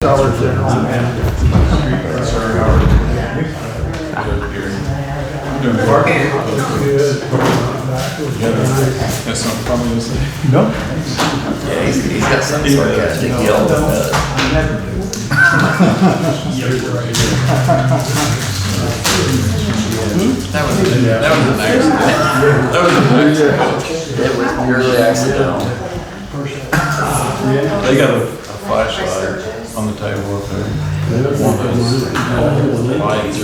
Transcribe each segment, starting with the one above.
That's not probably the same. No. Yeah, he's got some sarcastic yell. That was an accident. That was an accident. It was purely accidental. They got a flashlight on the table up there. One of those lights,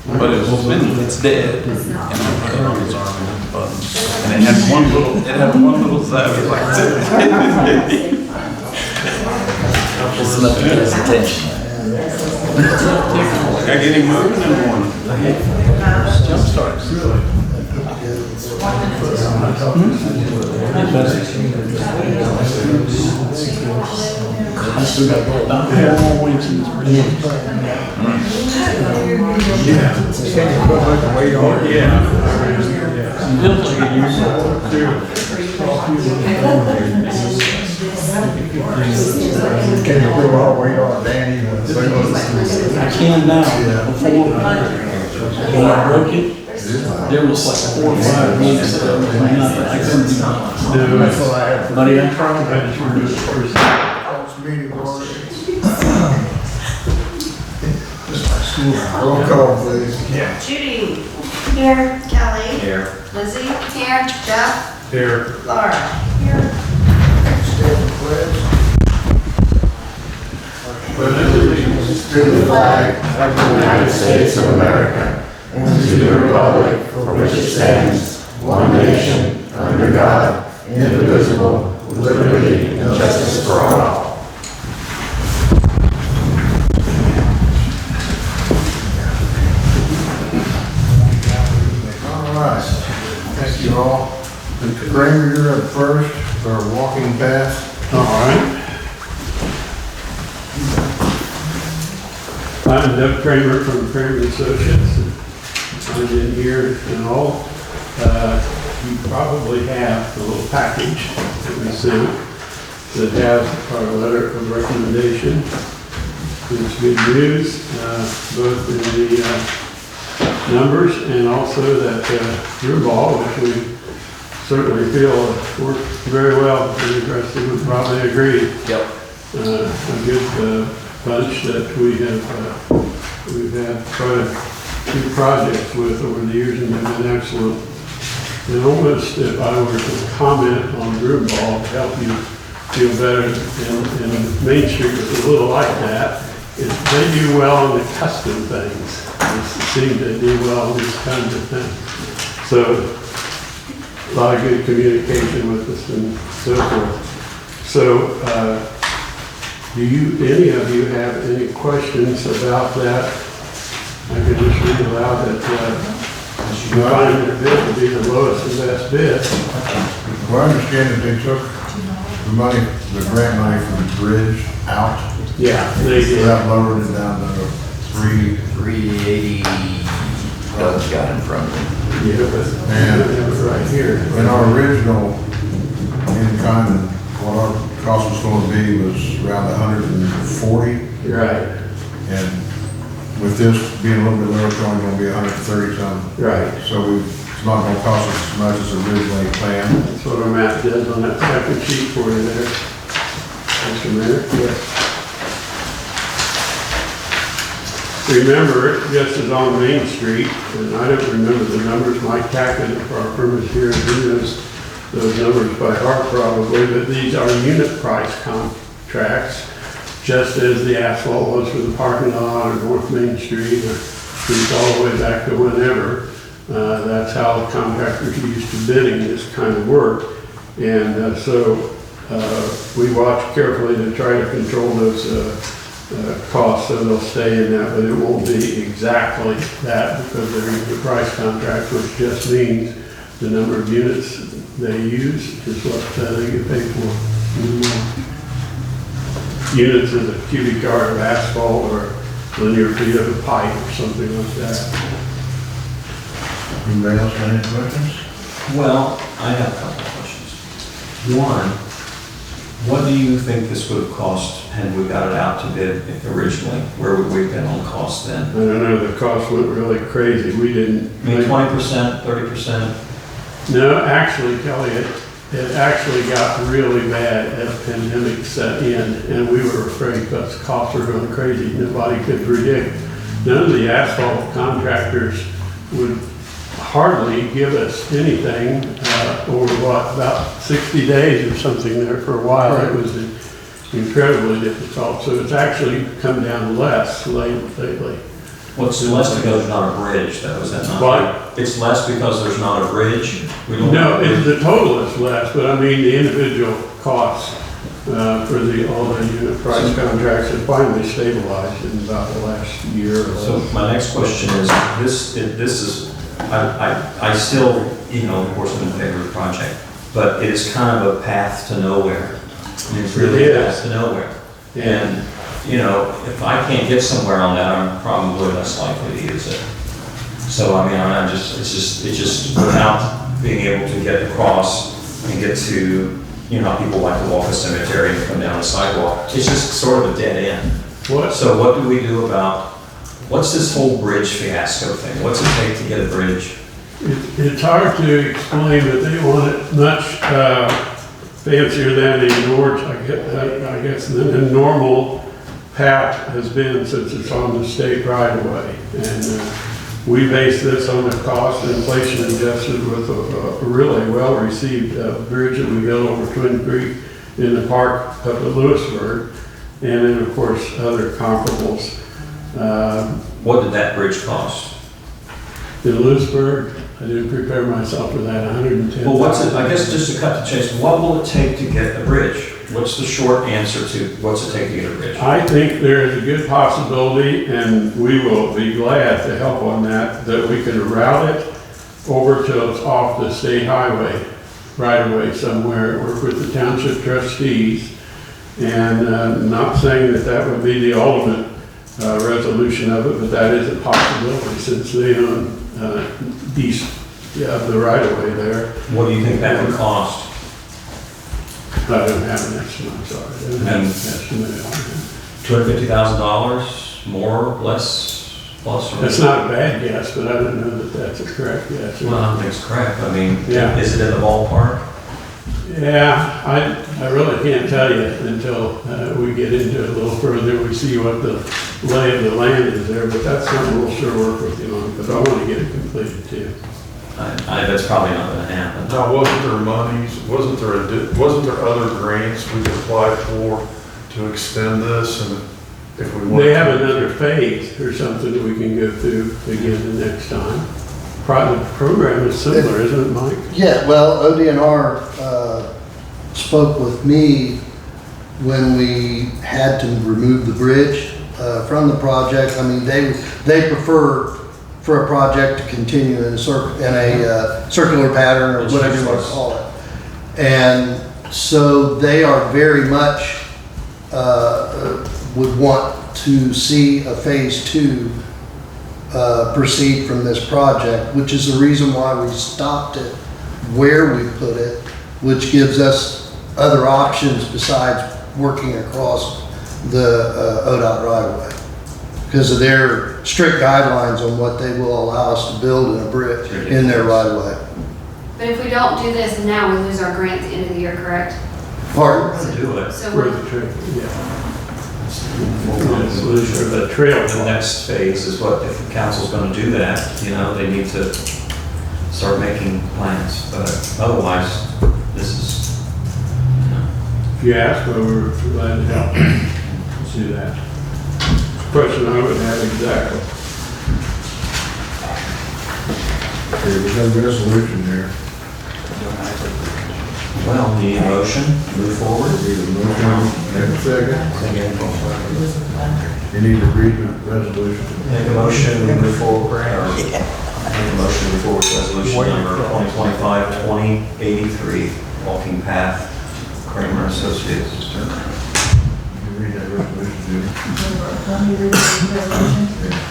but it's dead. And I put it on his arm and hit the button. And it had one little savage like this. Just enough to get his attention. I get him moving in the morning. Jump starts. I still got about 4 more weeks in this pretty much. Yeah. Can you put like the weight on? Yeah. Can you put all the weight on Danny? I can now. Before, when I broke it, there was like 4 or 5 weeks that I couldn't do nothing. That's all I had for Buddy, I tried. I just removed it first. meeting order. Roll call, please. Yeah. Judy. Here. Kelly. Here. Lizzie. Here. Jeff. Here. Laura. Here. Stand and pledge. Pledge allegiance to the flag of the United States of America and to the republic for which it stands, one nation, under God, indivisible, with liberty and justice for all. All right. Thank you all. Mr. Kramer, you're up first for walking path. All right. I'm Doug Kramer from Kramer Associates. I'm in here and all. You probably have a little package that we sent that has our letter of recommendation. It's good news, both in the numbers and also that through ball, which we certainly feel worked very well. The rest of would probably agree. Yep. A good bunch that we've had quite a few projects with over the years and they've been excellent. And almost if I were to comment on Groomball to help you feel better, and Main Street was a little like that, is they do well on the custom things. It seems they do well on these kinds of things. So a lot of good communication with us and so forth. So, do any of you have any questions about that? I could just read aloud that you find their bid to be the lowest and best bid. Well, I understand that they took the money, the grant money from the bridge out. Yeah, they So did. that lowered it down to 380. Doug's got in front of me. Yeah, but And- it was right here. in our original in-kind, what our cost was going to be was around 140. Right, And with this being a little bit lower, it's only going to be 130 something. right. So it's not going to cost us as much as originally planned. That's what our map does on that second sheet for you there. Mr. Mayor? Yes. Remember, just as on Main Street, and I don't remember the numbers, Mike Tackett, if our firm is here, he knows those numbers by heart probably, but these are unit price contracts, just as the asphalt was for the parking lot or North Main Street or streets all the way back to whenever. That's how contractors are used to bidding this kind of work. And so we watch carefully to try to control those costs so they'll stay in that, but it won't be exactly that because they're unit price contracts, which just means the number of units they use is what they get paid for. Units is a cubic yard of asphalt or linear feet of a pipe or something like that. Anybody else got any questions? Well, I have a couple of questions. One, What do you think this would have cost had we got it out to bid originally? Where would we have been on cost then? I don't know, the cost went really crazy. We didn't. I mean, 20%, 30%? No, actually, Kelly, it actually got really bad as the pandemic set in, and we were afraid because costs were going crazy. Nobody could predict. None of the asphalt contractors would hardly give us anything over about 60 days or something there for a while. It was incredibly difficult. So it's actually come down less lately. What's less because there's not a bridge, though, is that not? What? It's less because there's not a bridge? We don't No, have a bridge. the total is less, but I mean the individual costs for all the unit price contracts have finally stabilized in about the last year or So so. my next question is, this is, I still, you know, of course, I'm in favor of the project, but it is kind of a path to nowhere. I mean, it's really It a is. path to nowhere. Yeah. And, you know, if I can't get somewhere on that, I'm probably less likely to use it. So, I mean, it's just without being able to get across and get to, you know, how people like to walk a cemetery and come down a sidewalk, it's just sort of a dead end. What? So what do we do about, what's this whole bridge fiasco thing? What's it take to get a bridge? It's hard to explain, but they want it much fancier than I guess the normal path has been since it's on the state right of way. And we base this on the cost and inflation adjusted with a really well-received bridge that we built over Twin Creek in the park up at Lewisburg, and then of course other comparables. What did that bridge cost? In Lewisburg, I didn't prepare myself for that, 110. Well, what's it, I guess just to cut the chase, what will it take to get a bridge? What's the short answer to what's it take to get a bridge? I think there is a good possibility, and we will be glad to help on that we can route it over till it's off the state highway, right away somewhere, work with the township trustees. And not saying that would be the ultimate resolution of it, but that is a possibility since they own east of the right of way there. What do you think that would cost? I don't have an estimate, I'm sorry. I don't have an estimate on $250,000, more, less, plus? that. Or That's not a bad guess, but I don't know that that's a correct guess. Well, I don't think it's correct. I mean, Yeah. is it in the ballpark? Yeah, I really can't tell you until we get into it a little further, we see what the lay of the land is there, but that's something we'll sure work with you on, because I want to get it completed too. That's probably not gonna happen. Now, wasn't there monies, wasn't there other grants we could apply for to extend this and if we want? They have another phase or something that we can go through again the next time. Probably the program is similar, isn't it, Mike? Yeah, well, ODNR spoke with me when we had to remove the bridge from the project. I mean, they prefer for a project to continue in a circular pattern or whatever you want to call it. And so they are very much would want to see a phase 2 proceed from this project, which is the reason why we stopped it where we put it, which gives us other options besides working across the ODOT right-of-way. Because of their strict guidelines on what they will allow us to build in a bridge in their right-of-way. But if we don't do this now, we lose our grant at the end of the year, correct? Pardon? To do it. So For we're, the trail, yeah. For The trail. The next phase is what, if the council's gonna do that, you know, they need to start making plans, but otherwise, this is, you know. If you ask, we're glad to help. Let's do that. Question I would have exactly. Okay, we have a resolution here. Well, need a motion, move forward. Need a motion, and a second. You need to read the resolution. Make a motion, we move forward, or make a motion to move forward with resolution number 2025-2083, Walking Path, Kramer Associates. You can read that resolution, Judy. Let me read the resolution.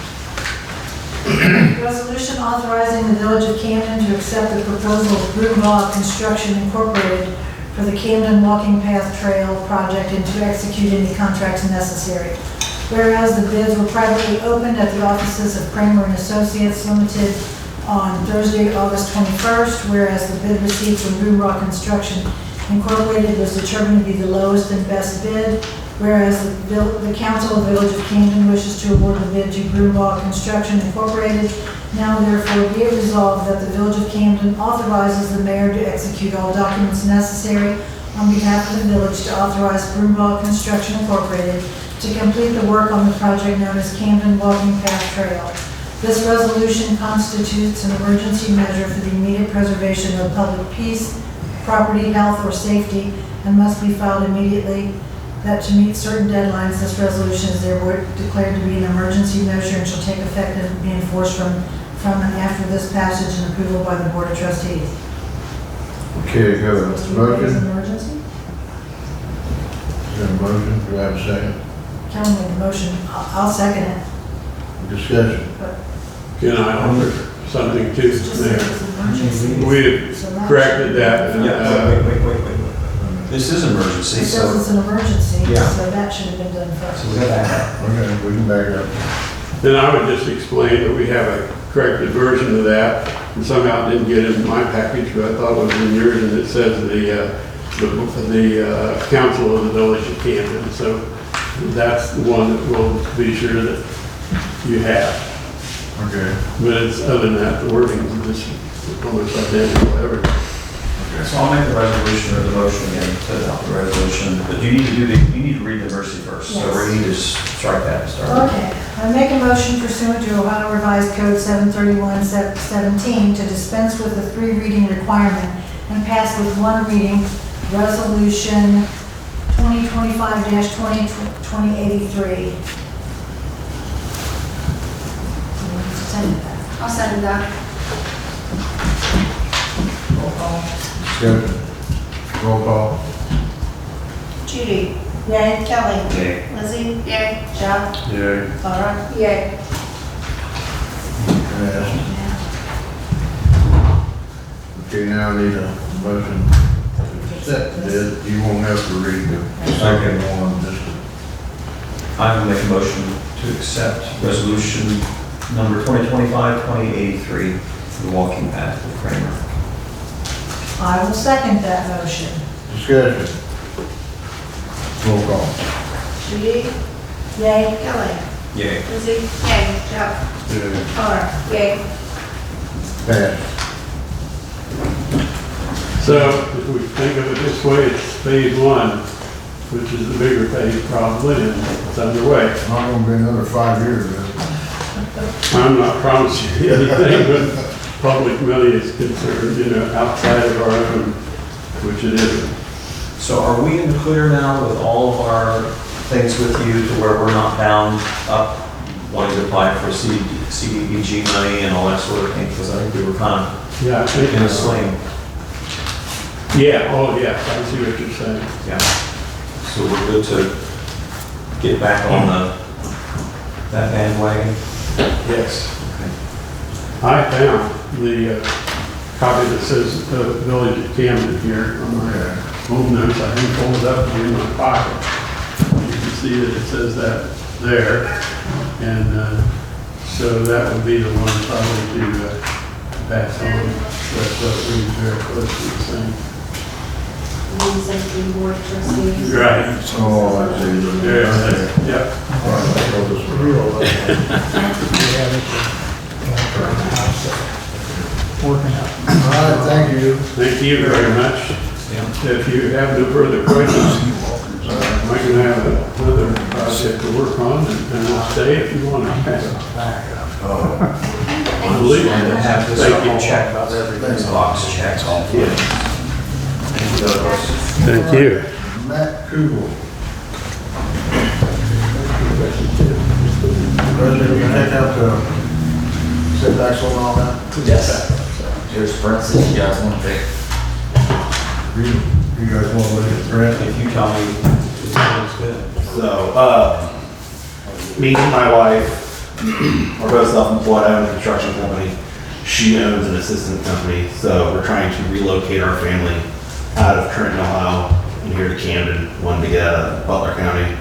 Resolution authorizing the Village of Camden to accept the proposal of Broomlaw Construction Incorporated for the Camden Walking Path Trail project and to execute any contracts necessary. Whereas the bids were privately opened at the offices of Kramer and Associates Limited on Thursday, August 21st, whereas the bid received from Boomrock Construction Incorporated was determined to be the lowest and best bid, whereas the Council of the Village of Camden wishes to award the bid to Boomrock Construction Incorporated. Now therefore be it resolved that the Village of Camden authorizes the mayor to execute all documents necessary on behalf of the village to authorize Boomrock Construction Incorporated to complete the work on the project known as Camden Walking Path Trail. This resolution constitutes an emergency measure for the immediate preservation of public peace, property, health, or safety, and must be filed immediately. That to meet certain deadlines, this resolution is therefore declared to be an emergency measure and shall take effect and be enforced from and after this passage and approval by the Board of Trustees. Okay, go to Mr. Reed, is motion. an emergency? Is there a motion? Do I have a second? Kelly made the motion. I'll second it. Discussion. Can I offer something to Just say there? it's an emergency. We So that- corrected that. Yeah, wait. This is emergency, It says so, it's an emergency, Yeah. so that should have been done first. so we got that. Okay, we can back up. Then I would just explain that we have a corrected version of that, and somehow it didn't get in my package, but I thought it was in yours, and it says the Council of the Village of Camden. So that's the one that we'll be sure that you have. Okay. But it's, other than that, the wording is just almost identical, everything. So I'll make the resolution or the motion again, to adopt the resolution, but you need to read the mercy first. So Yes. we need to strike that and start. Okay, I make a motion pursuant to Ohio Revised Code 731-17 to dispense with the 3 reading requirement and pass with 1 reading Resolution 2025-2083. I'll send that. Discussion. Roll call. Judy. Yay. Kelly. Yay. Lizzie. Yay. Jeff. Yay. Laura. Yay. Okay, now I need a motion to set this. You won't have to read the second one, just I will make a motion to accept resolution number 2025-2083 for the walking path with Kramer. I will second that motion. discussion. Roll call. Judy. Yay. Kelly. Yay. Lizzie. Yay. Jeff. Laura. Yay. Pass. So if we think of it this way, it's phase 1, which is the bigger phase probably, and it's underway. Not gonna be another 5 years, is it? I'm not promising you anything, but public money is concerned, outside of our own, which it isn't. So are we in the clear now with all of our things with you to where we're not bound up wanting to apply for CDBG money and all that sort of thing? Because I think we were kind of Yeah, I think in a sling. Yeah, oh, yeah, I see what you're saying. Yeah. So we're good to get back on that bandwagon? Yes. Okay. I found the copy that says Village of Camden here on my old notes. I didn't pull it up in my pocket. You can see that it says that there. And so that would be the one probably to pass on. That's what we very close to the same. Board of Trustees. Right. Oh, I see. Yep. All right, I'll go this way. All right, thank you. Thank you very much. If you have no further questions, I can have another project to work on, and I'll stay if you want to. I believe I have this Thank you. all checked, everything's box checked. Thank you, Douglas. Thank you. Matt Kugel. President, we can head out to setbacks on all that. Yes. Here's Francis, you guys want to take? You guys want to look at Brent? If you tell me, it's good. So, me and my wife are both self-employed. I own a construction company. She owns an assistant company. So we're trying to relocate our family out of Trenton, Ohio, and here to Camden, one to get out of Butler County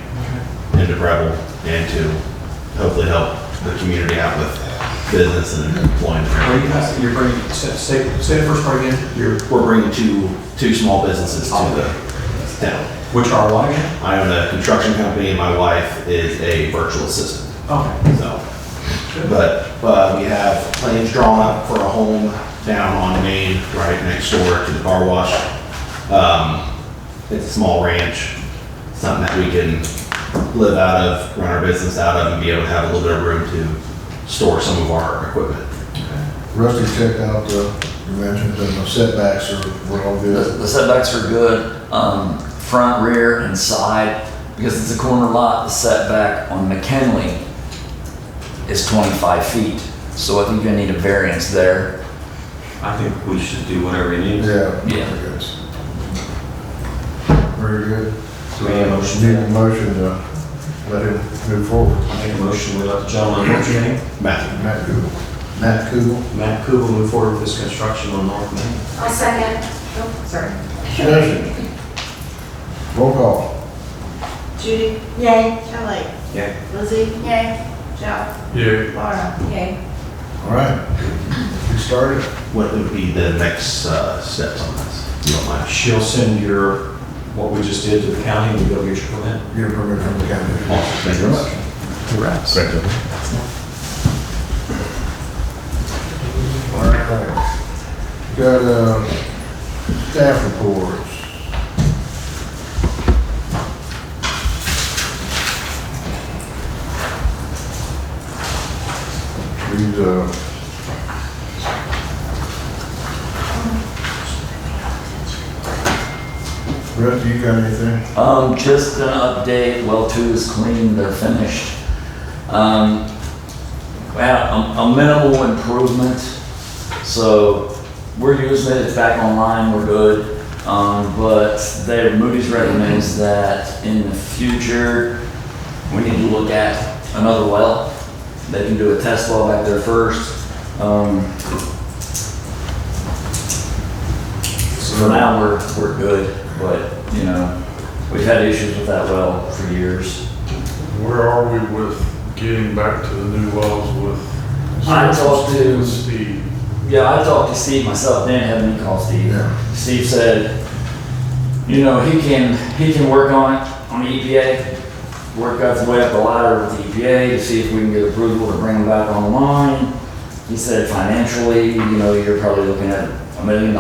into Preble, and to hopefully help the community out with business and employment. You're bringing, say the first part again? We're bringing two small businesses to the town. Which are what again? I own a construction company and my wife is a virtual assistant. Okay. So, but we have plans drawn up for a home down on Main, right next door to the car wash. It's a small ranch, something that we can live out of, run our business out of, and be able to have a little bit of room to store some of our equipment. Rusty, check out you mentioned the setbacks were all good. The setbacks are good, front, rear, and side. Because it's a corner lot, the setback on McKinley is 25 feet. So I think you need a variance there. I think we should do whatever he needs. Yeah. Yeah. Very good. Do we need a motion? Need a motion to let him move forward. I make a motion, we let the gentleman, what's your name? Matthew. Matt Kugel. Matt Kugel. Matt Kugel move forward with this construction on North Main. I'll second. Oh, sorry. Discussion. Roll call. Judy? Yay. Kelly? Yeah. Lizzie? Yay. Joe? Yeah. Laura? Yay. All right. We started. What would be the next steps on this? You don't mind? She'll send what we just did to the county and you go get your permit. Get a permit from the county. Awesome. Thank you very much. Congrats. All right. Got staff reports. These Rusty, you got anything? Just an update, well 2 is clean, they're finished. We had a minimal improvement, so we're using it, it's back online, we're good. But Moody's recommends that in the future, we need to look at another well. They can do a test well back there first. So for now, we're good, but, you know, we've had issues with that well for years. Where are we with getting back to the new wells with? I talked to Steve. Yeah, I talked to Steve myself. Dan had me call Steve. Yeah. Steve said, you know, he can work on it on the EPA, work out the way up the ladder with the EPA to see if we can get approval to bring them back online. He said financially, you know, you're probably looking at $1 million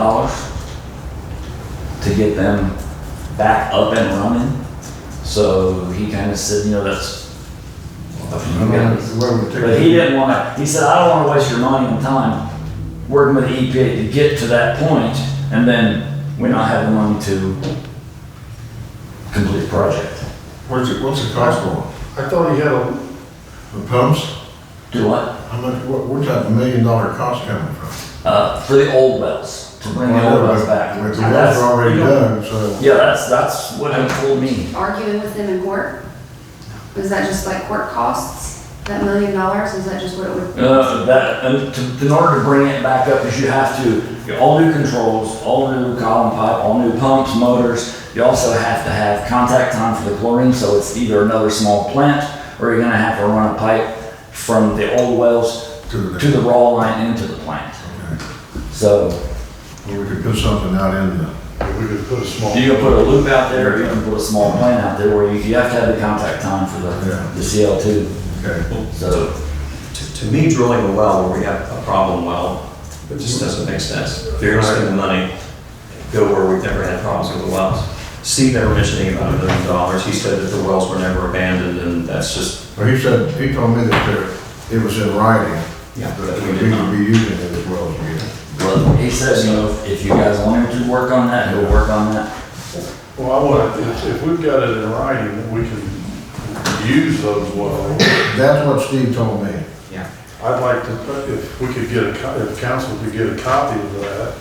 to get them back up and running. So he kind of said, you know, that's up to you guys. But he didn't want to, he said, I don't want to waste your money and time working with the EPA to get to that point and then we not have the money to complete the project. What's the cost for I thought he had the pumps? Do what? How much, where's that $1 million cost coming from? For the old wells, to bring the old wells back. The wells are already done, so. Yeah, that's what he told me. Arguing with them in court? Was that just like court costs? That $1 million, is that just what it would? In order to bring it back up, is you have to, all new controls, all new column pipe, all new pumps, motors. You also have to have contact time for the chlorine, so it's either another small plant or you're gonna have to run a pipe from the old wells to the raw line into the plant. So. We could put something out in the. we could put a small. You can put a loop out there, or you can put a small plant out there where you have to have the contact time for the CL2. Okay. So. To me, drilling a well where we have a problem well, it just doesn't make sense. If you're gonna spend the money, go where we've never had problems with the wells. Steve never mentioned anything about $1 million. He said that the wells were never abandoned, and that's just. Well, he told me that it was in writing. Yeah, That we could be using it as well as we. Well, he says, you know, if you guys want him to work on that, he'll work on that. Well, I want, if we've got it in writing, that we can use those wells. That's what Steve told me. Yeah. I'd like to, if we could get if council could get a copy of that.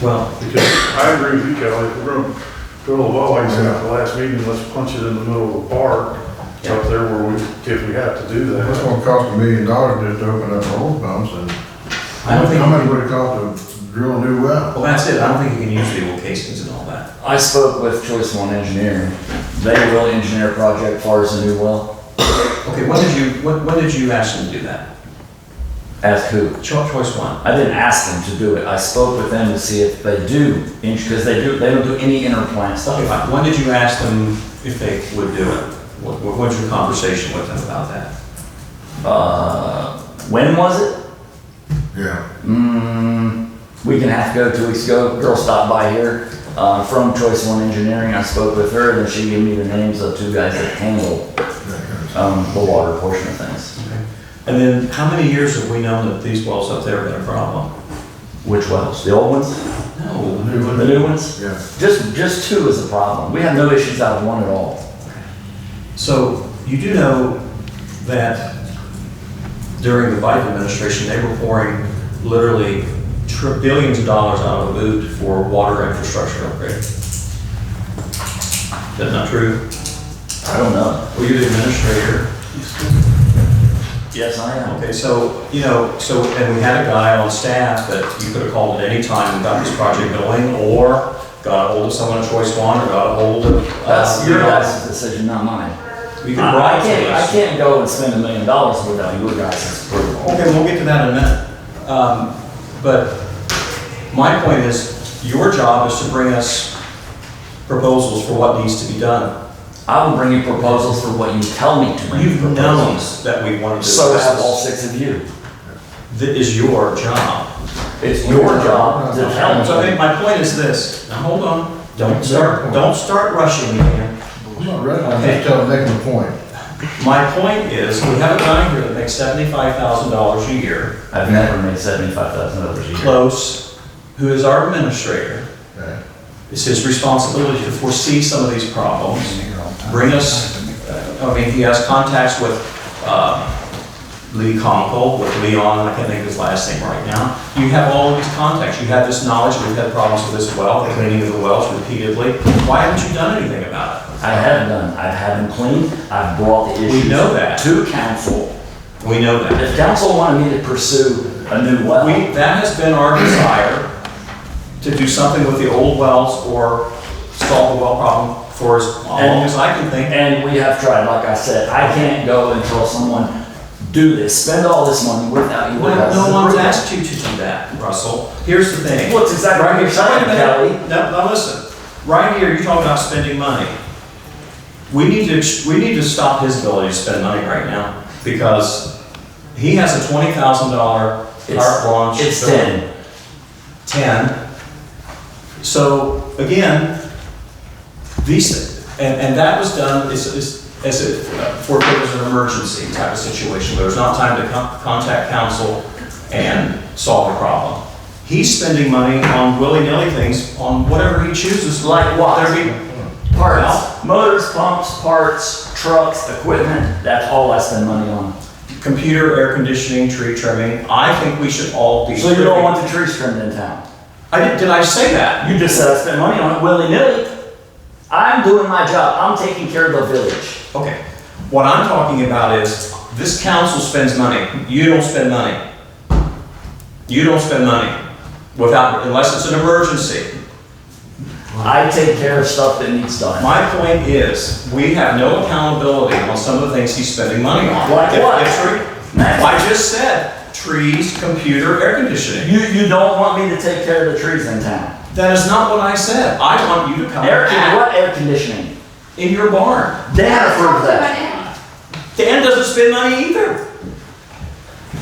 Well, Because I agree with you, Kelly, if we're going to drill a well, like I said at the last meeting, let's punch it in the middle of the park, up there where if we have to do It's that. gonna cost $1 million just to open up the old pumps and. I don't think- How much would it cost to drill a new well. Well, that's it. I don't think you can use the old casings and all that. I spoke with Choice One Engineering. They will engineer a project as far as a new well. Okay, when did you ask them to do that? Ask who? Choice One. I didn't ask them to do it. I spoke with them to see if they do, because they don't do any interplant stuff. Okay, fine. When did you ask them if they would do it? What's your conversation with them about that? When was it? Yeah. Week and a half ago, 2 weeks ago, girl stopped by here, from Choice One Engineering. I spoke with her, and then she gave me the names of 2 guys that handle, the water portion of things. And then how many years have we known that these wells up there have been a problem? Which wells? The old ones? No. The new ones? Yeah. Just 2 is a problem. We have no issues out of 1 at all. So you do know that during the Biden administration, they were pouring literally billions of dollars out of the boot for water infrastructure upgrade. Is that not true? I don't know. Well, you're the administrator. Yes, I am. Okay, so, and we had a guy on staff that you could have called at any time and got this project going, or got a hold of someone at Choice One, or got a hold of. That's your guys' decision, not mine. We can write to I us. can't go and spend $1 million without your guys' approval. Okay, we'll get to that in a minute. But my point is, your job is to bring us proposals for what needs to be done. I will bring you proposals for what you tell me to bring you You've known proposals. that we wanted to. So have all 6 of you. That is your job. It's your job to tell me. So I think my point is this, now hold on, don't start rushing me here. I'm not ready, I'm just making a point. My point is, we have a guy here that makes $75,000 a year, I've never made $75,000 a year. close, who is our administrator. Okay. It's his responsibility to foresee some of these problems, bring us, he has contacts with Lee Conkle, with Leon, I can't think of his last name right now. You have all of these contacts, you have this knowledge, we've had problems with this well, the cleaning of the wells repeatedly. Why haven't you done anything about it? I have done. I've had them cleaned. I've brought the issues know that. to council. We know that. If council wanted me to pursue a new well, That has been our desire, to do something with the old wells or solve the well problem for as long as I can think. and we have tried, like I said, I can't go and tell someone, do this, spend all this money without you. No one's asked you to do that, Russell. Here's the thing. Well, it's exactly what you're saying, Kelly. Now listen, right here, you're talking about spending money. We need to stop his ability to spend money right now, because he has a $20,000 carte blanche. It's 10. 10. So again, and that was done for if it was an emergency type of situation, where there's not time to contact council and solve the problem. He's spending money on willy-nilly things, on whatever he chooses. Like what? There'd be- Parts, motors, pumps, parts, trucks, equipment, that's all I spend money on. Computer, air conditioning, tree trimming. I think we should all be. So you don't want the trees trimmed in town? Did I say that? You just said I spend money on it willy-nilly. I'm doing my job. I'm taking care of the village. Okay. What I'm talking about is, this council spends money. You don't spend money. You don't spend money unless it's an emergency. I take care of stuff that needs done. My point is, we have no accountability on some of the things he's spending money on. Like what? I just said, trees, computer, air conditioning. You don't want me to take care of the trees in town? That is not what I said. I want you to come What air conditioning? in your barn. Dan approved that. Dan doesn't spend money either.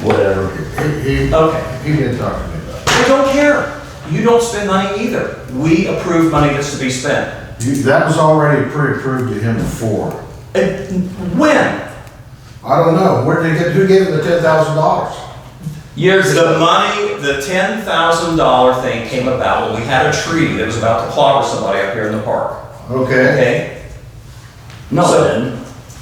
Whatever. Okay. He didn't talk to me about it. I don't care. You don't spend money either. We approve money that's to be spent. That was already pre-approved to him before. When? I don't know, who gave him the $10,000? Years The ago. money, the $10,000 thing came about when we had a tree that was about to clobber somebody up here in the park. Okay. Okay? No, it didn't.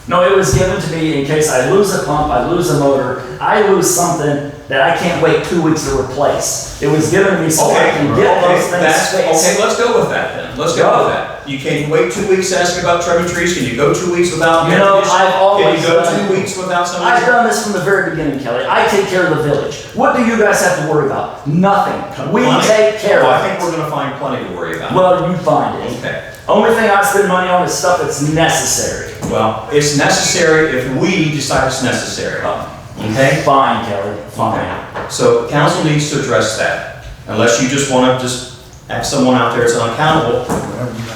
No, it was given to me in case I lose a pump, I lose a motor, I lose something that I can't wait 2 weeks to replace. It was given to me so I can get those things fixed. Okay, let's go with that then. Let's go with that. You can't wait 2 weeks to ask about trimming trees? Can you go 2 weeks without? You know, I've always Can you go done- 2 weeks without I've somebody? done this from the very beginning, Kelly. I take care of the village. What do you guys have to worry about? Nothing. We Plenty? take care Oh, of I think it. we're gonna find plenty to worry about. Well, you find it. Okay. Only thing I spend money on is stuff that's necessary. Well, it's necessary if we decide it's necessary. Okay? Fine, Kelly, fine. So council needs to address that, unless you just wanna just have someone out there that's unaccountable,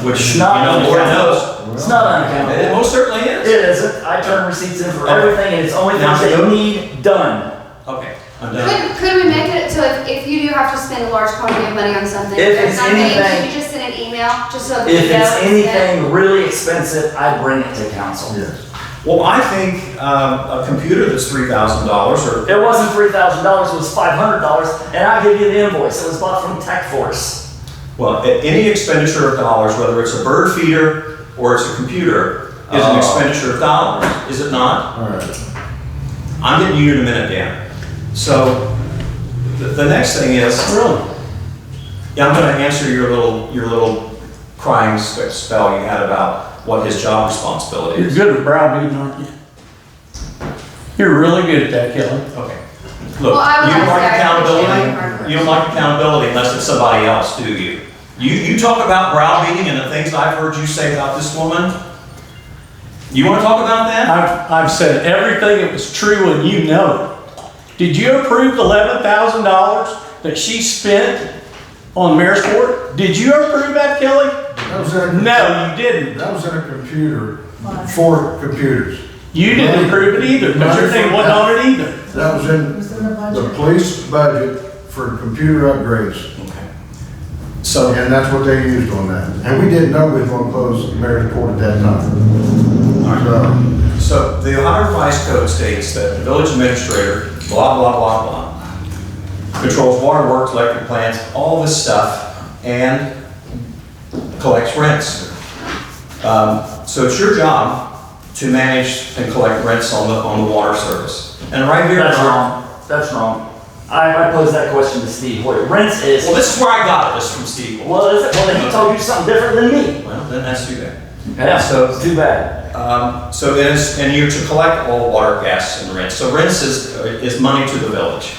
which, It's you not know, Lord unaccountable. knows. It's not It unaccountable. most certainly It is. isn't. I turn receipts in for Okay. everything and it's only Now, things that go- need done. Okay, I'm done. Could we make it so if you do have to spend a large quantity of money on something, If it's something, anything- could you just send an email, just so that we If know? it's anything really expensive, I bring it to council. Well, I think a computer that's $3,000 or. It wasn't $3,000, it was $500, and I'll give you the invoice. It was bought from Tech Force. Well, any expenditure of dollars, whether it's a bird feeder or it's a computer, is an expenditure of dollars, is it not? All right. I'm getting you in a minute, Dan. So, the next thing is, Really? yeah, I'm gonna answer your little crying spell you had about what his job responsibility You're is. good at browbeating, aren't you? You're really good at that, Kelly. Okay. Look, Well, I would you don't like to like say I appreciate your hard accountability, work. you don't like accountability unless it's somebody else, do you? You talk about browbeating and the things I've heard you say about this woman. You wanna talk about that? I've said everything that was true and you know it. Did you approve the $11,000 that she spent on Mayor's Court? Did you approve that, Kelly? That was in a, No, you didn't. that was in a computer, for computers. You didn't approve it either, because your name wasn't on it either. That was It in was in the the budget. police budget for computer upgrades. Okay. So, And that's what they used on that. And we didn't know we were gonna close Mayor's Court at that time. so the Ohio Revised Code states that the village administrator, blah, blah, blah, blah, controls water works, electric plants, all this stuff, and collects rents. So it's your job to manage and collect rents on the water service. And right here. That's wrong. That's wrong. I posed that question to Steve Hoyer. Rents is, Well, this is where I got it, this from Steve. well, is it? Well, then he told you something different than me. Well, then that's too bad. Yeah, So- it's too bad. So it is, and you're to collect all water, gas, and rents. So rents is money to the village.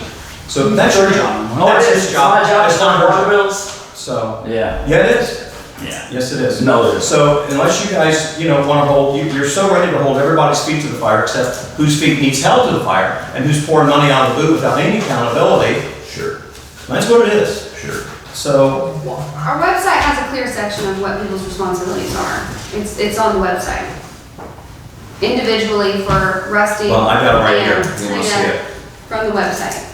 So that's your job. Oh, That's it is. his It's job. my job That's to not fund her water job. bills. So, Yeah. yeah, it is. Yeah. Yes, it is. No, it is. So unless you guys, want to hold, you're so ready to hold everybody's feet to the fire, except whose feet needs held to the fire, and who's pouring money out of the boot without any accountability. Sure. That's what it is. Sure. So, Our website has a clear section of what people's responsibilities are. It's on the website. Individually for Rusty. well, I got it right here. and You want to see Trina it? From the website.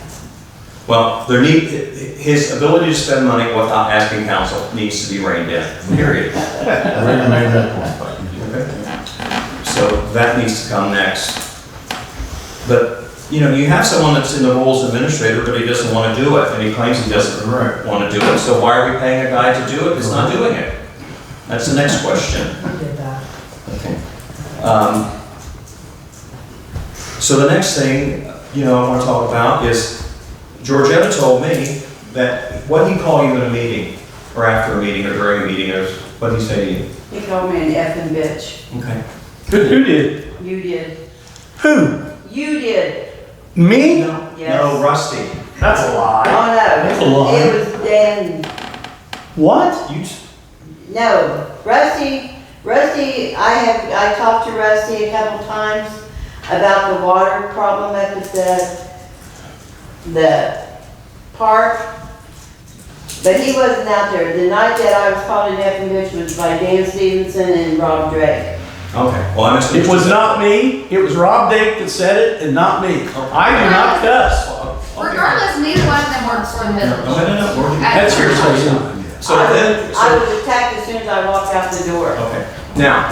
Well, his ability to spend money without asking council needs to be reined in, period. Ray made that point. So that needs to come next. But, you have someone that's in the roles of administrator, but he doesn't want to do it, and he claims he doesn't Right. want to do it. So why are we paying a guy to do it that's not doing it? That's the next question. We did that. Okay. So the next thing, I want to talk about is, Georgetta told me that, what did he call you in a meeting, or after a meeting, or during a meeting, or what did he say to you? He called me an effing bitch. Okay. Who did? You did. Who? You did. Me? Yes. No, Rusty. That's a lie. Oh, no. That's a lie. It was Dan. What? You, No, Rusty, I talked to Rusty a couple times about the water problem at the park. But he wasn't out there. The night that I was called an effing bitch was by Dan Stevenson and Rob Drake. okay, well, I missed It was not me. It was Rob Dake that said it and not me. I do not cuss. Regardless, neither one of them works for the village. No. That's hearsay. So then, I was attacked as soon as I walked out the door. okay, now,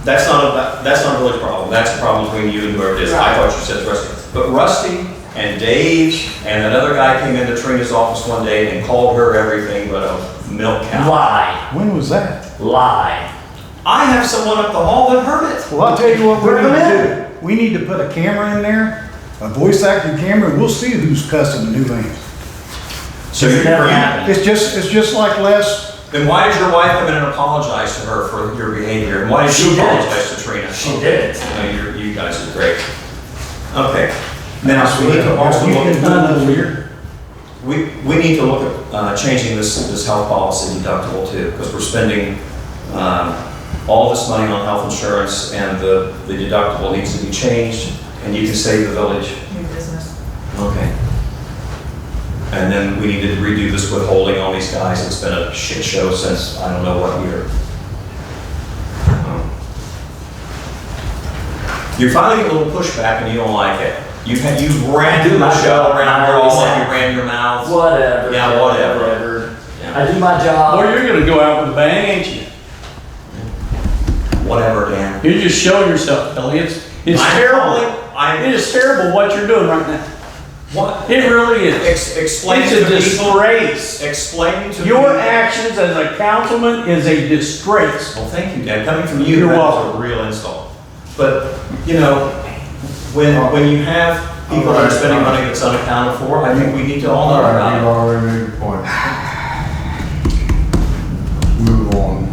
that's not a village problem, that's a problem between you and whoever it is. I Right. thought you said Rusty. But Rusty and Dave and another guy came into Trina's office one day and called her everything but a milk cow. Lie. When was that? Lie. I have someone up the hall that heard it. Well, I'll tell you what we Bring need them to do. We need to put a camera in there, a voice acting camera, and we'll see who's cussing the new names. So It's never happened. It's just like last Then why did your wife come in and apologize to her for your behavior? And why did She you did. apologize to Trina? She did. You guys are great. Okay. Now, so we need to also look at, we need to look at changing this health policy deductible too, because we're spending all this money on health insurance, and the deductible needs to be changed, and you can save the village. New business. Okay. And then we need to redo this withholding on these guys. It's been a shit show since I don't know what year. You're finally getting a little pushback and you don't like it. You've ran do my the show job. around I here, all always of you have. ran your mouths. Whatever. Yeah, whatever. I do my job. Well, you're gonna go out with a bang, ain't you? Whatever, Dan. You're just showing yourself, Billy. It's I'm terrible. calling- It is terrible what you're doing right now. What? It really is. Explain It's to a people. disgrace. Explain to Your people. actions as a councilman is a disgrace. Well, thank you, Dan. Coming from you, You're that welcome. was a real insult. But, you know, when you have people that are spending money that's unaccounted for, I think we need to all know about it. You've already made your point. Move on.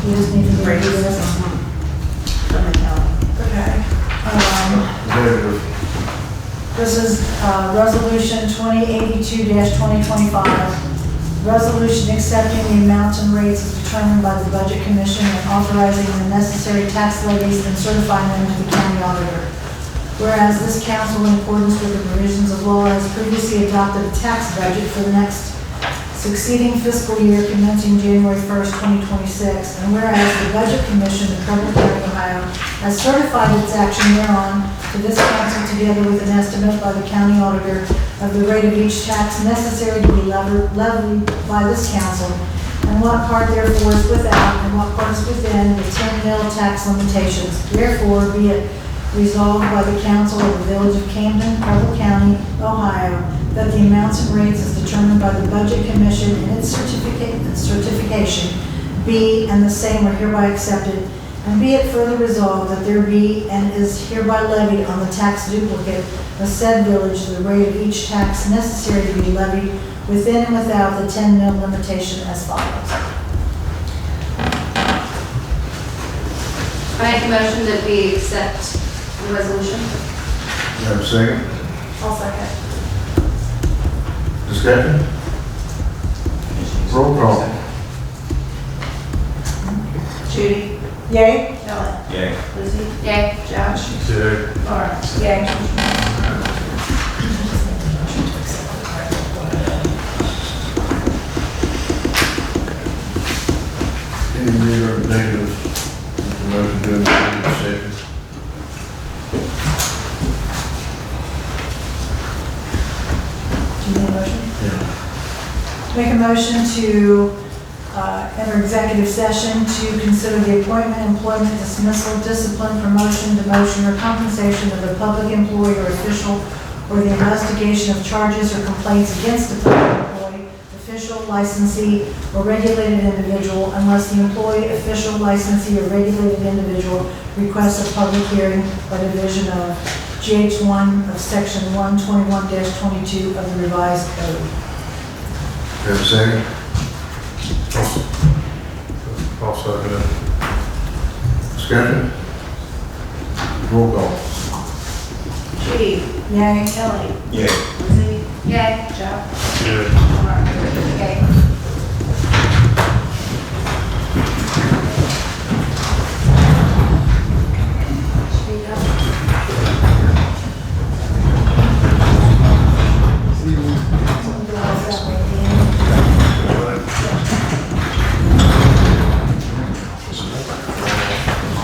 You just need to break this. Okay. Negative. This is Resolution 2082-2025. Resolution accepting the amounts and rates as determined by the Budget Commission and authorizing the necessary tax levies and certifying them to the county auditor. Whereas this council, in accordance with the provisions of law, has previously adopted a tax budget for the next succeeding fiscal year commencing January 1st, 2026. And whereas the Budget Commission of Preble County, Ohio, has certified its action thereon to this council together with an estimate by the county auditor of the rate of each tax necessary to be levied by this council, and what part therefore is without and what part is within the 10 mil tax limitations. Therefore, be it resolved by the council of the village of Camden, Preble County, Ohio, that the amounts and rates as determined by the Budget Commission in its certification be and the same are hereby accepted, and be it further resolved that there be and is hereby levied on the tax duplicate of said village the rate of each tax necessary to be levied within and without the 10 mil limitation as follows. I make a motion that we accept the resolution. You have a second? I'll second. Discussion? Roll call. Judy? Yay? Ellen? Yay. Lizzie? Yay. Josh? Laura? Yay. Any negative or negative? Motion to amend the second. Do you need a motion? Yeah. Make a motion to enter executive session to consider the appointment, employment, dismissal, discipline, promotion, demotion, or compensation of a public employee or official, or the investigation of charges or complaints against a public employee, official, licensee, or regulated individual, unless the employee, official, licensee, or regulated individual requests a public hearing by division of GH1 of Section 121-22 of the revised code. You have a second? I'll second it. Discussion? Roll call. Judy? Yay. Ellie? Yay. Lizzie? Yay. Josh? Yeah. Laura? Yay.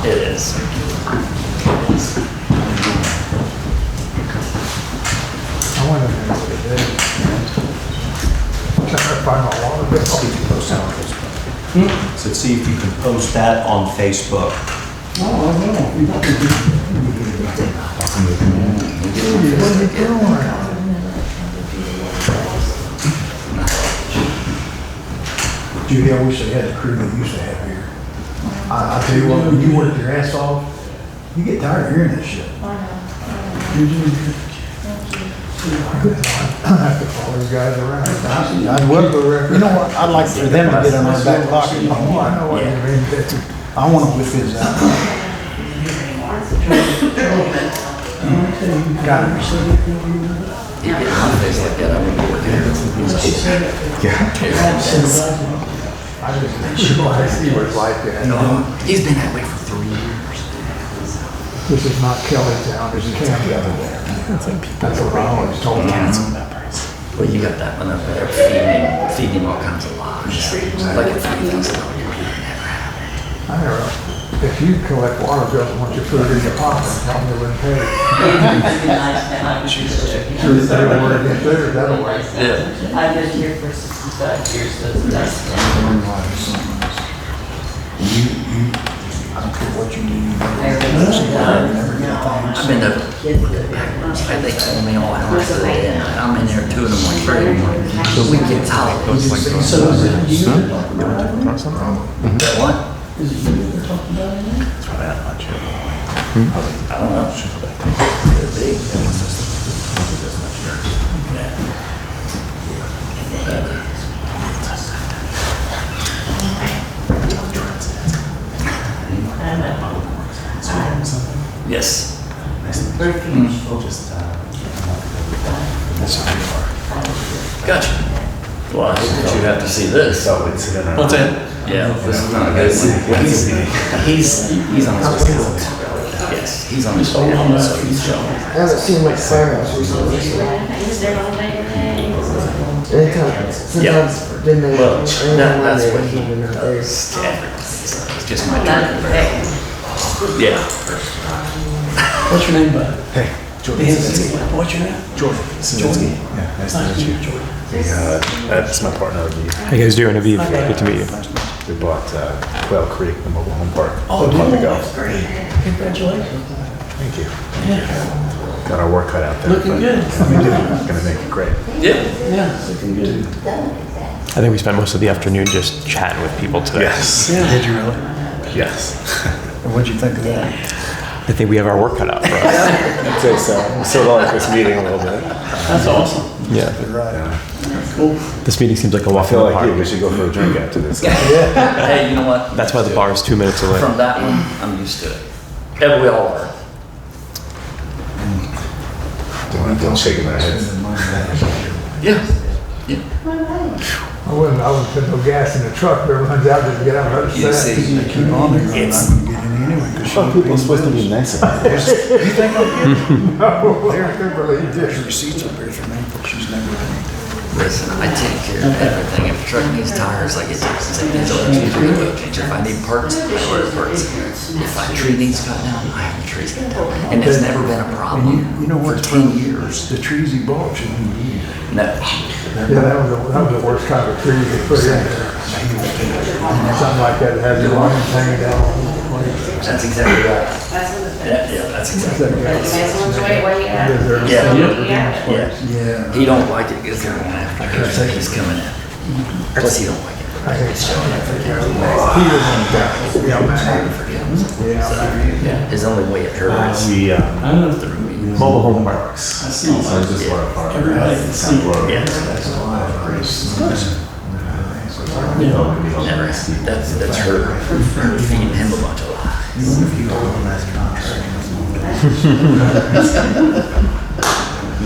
It is. I went in there the other day. Trying to find my water bill. See if you post that on Facebook. So see if you can post that on Facebook. Judy, I wish they had the crew that used to have here. I tell you what, when you work your ass off, you get tired of hearing that shit. Those guys around. I would, you know what, I'd like for them to get in our back pocket. I know what you mean. I want to whip his out. Got it. I just see what it's like. He's been that way for 3 years. This is not Kellytown, there's a camp over there. That's what I always told him. Well, you got that one up there feeding him all kinds of lies. Like a $3,000. I never, if you collect water bills and want your food in your pocket, probably wouldn't pay. Sure, they were to get there, that'll work. Yeah. I've been here for 65 years, so that's. I don't care what you do. I've been to backwards. They told me all hours of the day. I'm in there 2 in the morning, 3 in the morning. So we get tired. What? I don't know. Yes. Gotcha. Well, I hope that you have to see this. What's that? Yeah, this is not good. He's on his way out. Yes, he's on his way out, so he's showing. I haven't seen much firehouse recently. Yeah. Well, that's what he does. It's just my turn. Yeah. What's your name, bud? Hey, Jordan. What's your name? Jordan. Sinzinski. Yeah, nice to meet you. That's my partner, Aviv. How you guys doing, Aviv? Good to meet you. We bought Quail Creek, the mobile home park. Oh, a month ago. that's great. Congratulations. Thank you. Yeah, Got our work cut out there. looking good. Gonna make it great. Yeah. Yeah, looking good. I think we spent most of the afternoon just chatting with people today. Yes. Yeah. Did you really? Yes. What'd you think of that? I think we have our work cut out for us. I'd say so. We sort of like this meeting a little bit. That's awesome. Yeah. You're right. Cool. This meeting seems like a I walk in feel the like you, park. we should go for a drink after this. Hey, you know what? That's why the bar is 2 minutes away. From that one, I'm used to it. And we all are. Don't shake my head. Yeah. I wouldn't put no gas in the truck, but it runs out, just get out of You see, Keep on there, I'm it's- not gonna get any anyway, because Some people are supposed to be nice about it. You think I'm kidding? No, they're really There's receipts up there from April, she's never been. Listen, I take care of everything. If the truck needs tires, I get to say, these oil change, oil change. If I need parts, I order parts. If a tree needs cut down, I have the trees cut down. And it's never been a problem You know for what? 10 years. The trees he bought shouldn't be either. No. Yeah, that was the worst kind of tree they put in there. Something like that has your line hanging down. That's exactly right. Yeah, that's exactly right. Yeah. Yeah. He don't like it because they're going after him. He's coming in. Plus, he don't like it. I think so. He was on that. Yeah, man. Yeah, his only way it hurts. We, I know. mobile home parks. I see. Everybody can see. Never. That's her feeding him a bunch of lies. Let me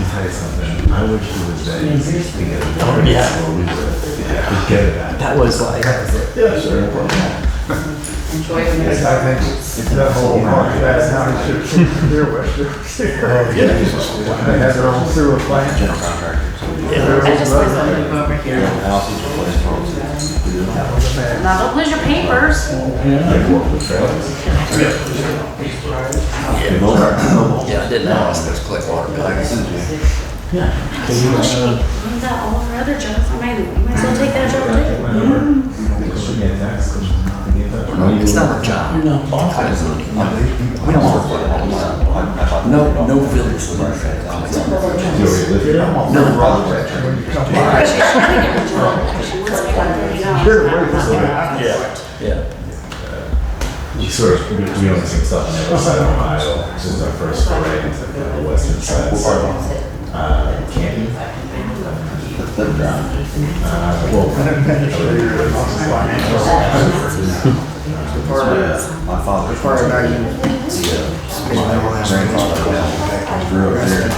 tell you something. I wish he was there. Yeah. That was like. I think that whole park, that now he should have deer with it. They have their own sewer plant. I just want to move over here. Now, don't lose your papers. Yeah, I didn't ask those collect water bills. Yeah. That all our other jobs, I mean, you might as well take that job too. It's not our job. You're not boss. We don't work for it. No village will work. No. Sure, wait, this is Yeah. we sort of, we own some stuff on the other side of Ohio. This is our first foray into the western side, so, Canton. My father. Grew up here.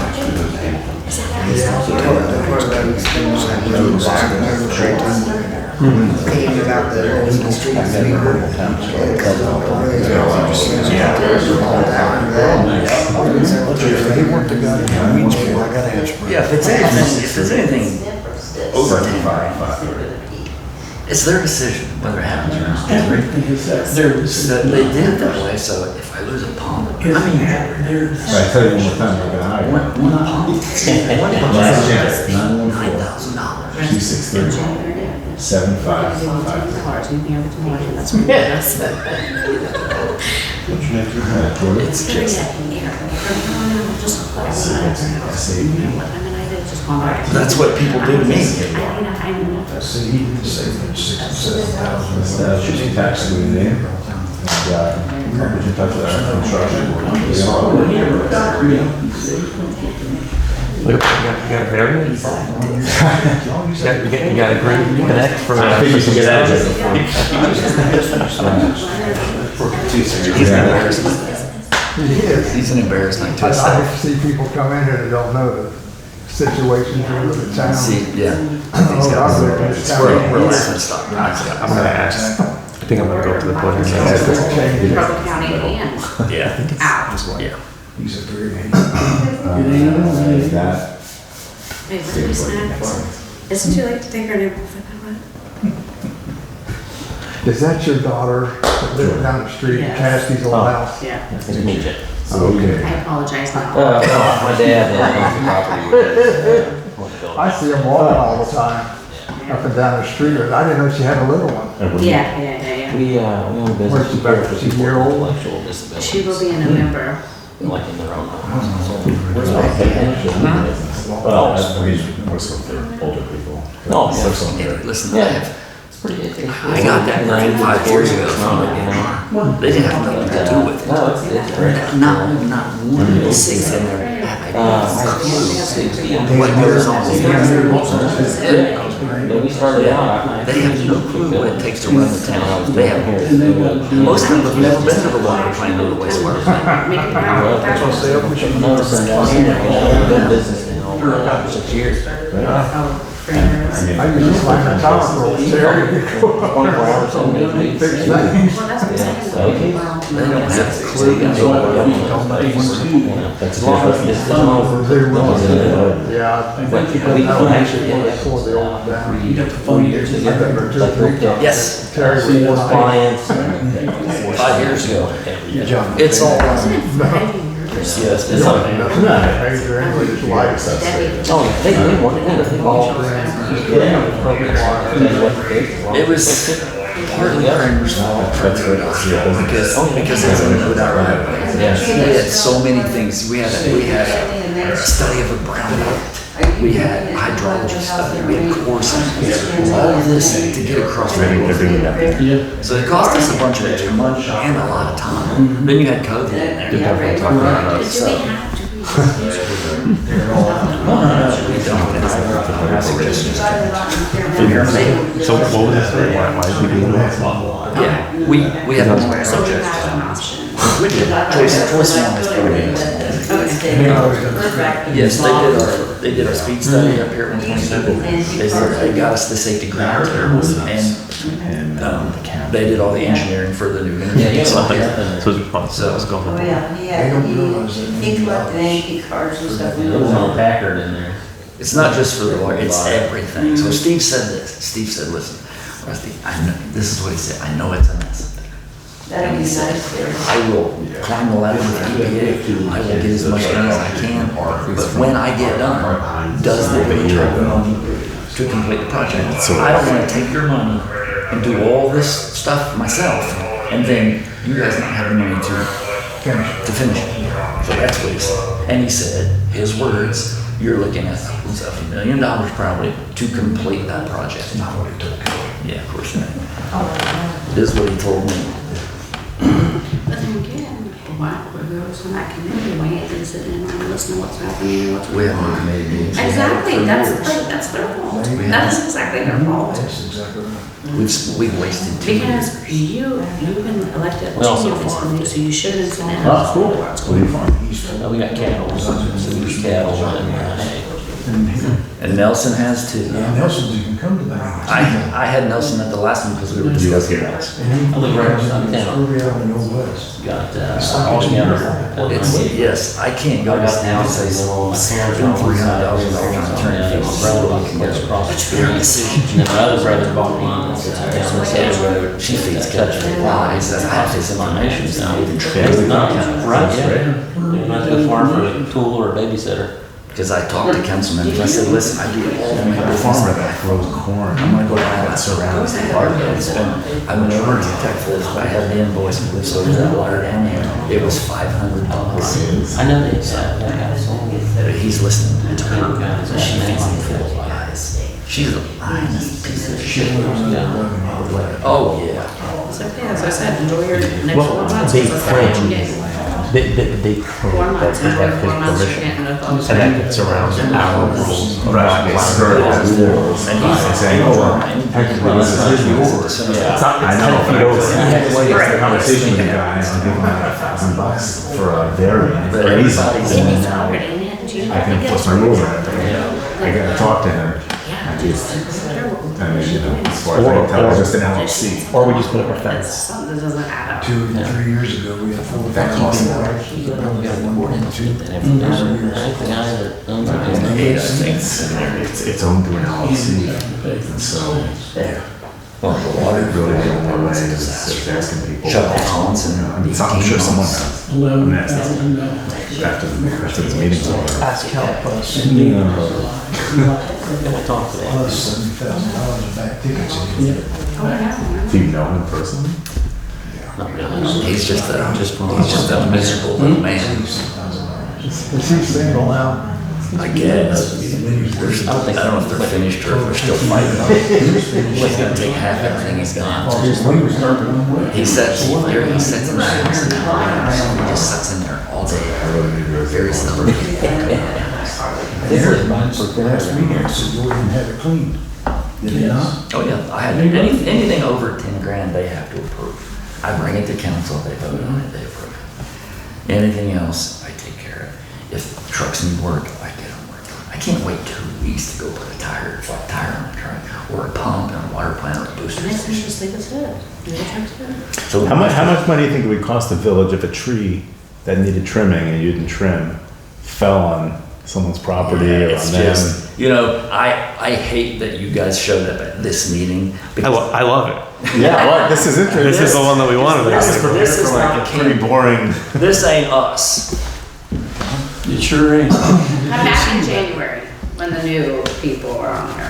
Yeah, if it's anything over 10 grand, it's their decision whether it happens or not. They did it that way, so if I lose a pump, I mean, Right, tell you one more time, we're gonna hire you. one pump, Last chance, $9,000. 263 7555. It's just, that's what people do to me. Should be taxed with the name. Put in touch with our construction. Look, you got a variance? You got a green connect for. I think we should get out of it. He's an embarrassment to I us. see people come in here that don't know the situations in the town. See, yeah. I'm gonna ask. I think I'm gonna go to the podium. Trumbull County and Yeah. out. Yeah. He's a very. That. Hey, what do we snack? Is it too late to take our new? Is that your daughter that lives down the street, Yes. Caskey's old house? Yeah. Okay. I apologize now. My dad owns the property. I see them walking all the time, up and down the street. I didn't know she had a little one. Yeah. We own a business. Where's she back? for She's a people year with old? intellectual disabilities. She will be in November. Like in their own homes. Well, I mean, more so for older people. Oh, yeah. Yeah, listen, Yeah. It's pretty good. I got that grant 5 years ago from it, they didn't have nothing to do with it. No, it's Not one of the six in there had a clue what goes on. When we started out, They have no clue what it takes to run the town. They have, most of them have never been to the water plant or the wastewater plant. noticing that here, we've been in business now for 6 years. I used to find a tower for old Terry. 24 hours a day. Fix things. Well, that's what I'm saying. They don't have a clue. That's as long as it's done over. Yeah, I think But that we was actually actually did before the old down. You got the phone years I remember two or three times. Yes, Terry was with one clients. 5 years ago. It's all, Yes, it's No, something. major English lights. Oh, they want it. it was partly Kramer's fault because it's a without right. We had so many things. We had a study of a brownout. We had hydrology study. We had core samples. All of this to get across the river. So it cost us a bunch of extra money and a lot of time. Then you had COVID in there. Do we have So what was that? Why is we doing that? Yeah, we have a So we have an option. We did. Joyce one is yes, they did our speed study up here at 127. They got us the safety grant and they did all the engineering for the new interchange. So it's responsible. Let's go. Oh, yeah, he collected antique cars and stuff. There was no Packard in there. It's not just for the water, it's everything. So Steve said this. Steve said, listen, Rusty, I know, this is what he said, I know it's a mess. That'd be nice there. I will climb the ladder with EPA, I will get as much done as I can, but when I get done, does the return the money to complete the project? So I don't wanna take your money and do all this stuff myself, and then you guys not have the money to finish it. So that's what he said. And he said, his words, you're looking at $1 million probably to complete that project. Not what he told me. Yeah, of course not. This is what he told me. But then again, why would we always on that committee, we ain't been sitting in and listening to what's happening and what's. We have no committee meetings. Exactly, that's their fault. That's exactly their fault. That's exactly right. We've wasted 2 years. Because you've been elected We also to this farm. committee, so you should have been sitting in. Oh, cool. We got cattle, cattle and, And Nelson has too. Yeah, Nelson's even come to that. I had Nelson at the last one because we were discussing this. I live right outside town. Over out in the old west. Got, all together. It's, yes, I can't go to town and say $300 on attorney fees. It's your decision. And then my other brother bought me, down the side road. She feeds country. Why? He says, I have this information. It's not even true. It's not, right, yeah. You might go farm for a tool or a babysitter. Because I talked to councilman, and I said, listen, I do all my The business. farmer that grows corn, I'm gonna go down and surround the park. I'm an emergency tech for this, but I have the invoice, so there's that water down there. It was $500. I know they said that guy. He's listening to her. So she thinks I'm full of lies. She's a lying piece of shit. Oh, yeah. It's okay, as I said, enjoy your next Well, 4 months. they because that's what claim- you get. They 4 months, and after 4 months, you're getting a phone. And that gets around our rules. Right, they skirt those rules by saying, oh, well, technically this is yours. I know, but I had a conversation with the guy, I'll give him $1,000 for a variant, But for easy. everybody's And in it's now. hard, and yet you I can enforce my rules on it. I gotta talk to him. Yeah, just, I mean, you know, as far as I can tell, it's just an LLC. Or we just put up a it's fence. something that doesn't add up. 2 or 3 years ago, we had That costs more. The guy that owns it. It's owned through an LLC, and so, Well, the water really the only way is just asking people. shut down once and I'm sure someone knows. I'm gonna ask them after this meeting's over. Ask help plus, We'll talk to them. plus $70,000 in back tickets. Oh, yeah. Do you know him personally? Not really. he's just a miserable little man. Is he single now? I guess. I don't know if they're finished or if they're still fighting. He's gonna take half everything he's got. He sits there, he sits in the house and he just sits in there all day. Very stubborn. They asked me, I said, you wouldn't have it cleaned. Did they not? Oh, yeah, I had, anything over 10 grand, they have to approve. I bring it to council, they vote on it, they approve it. Anything else, I take care of. If trucks need work, I get them work. I can't wait 2 weeks to go put a flat tire on the truck, or a pump and a water plant or a booster Next thing, station. just leave us good. Leave the trucks good. So How much money do you think it would cost the village if a tree that needed trimming and you didn't trim fell on someone's property or It's on them? just, you know, I hate that you guys showed up at this meeting. because I love it. Yeah, well, this is interesting. This is the one that we wanted. This is Like not a pretty King. boring. This ain't us. It sure ain't. Come back in January, when the new people are on there.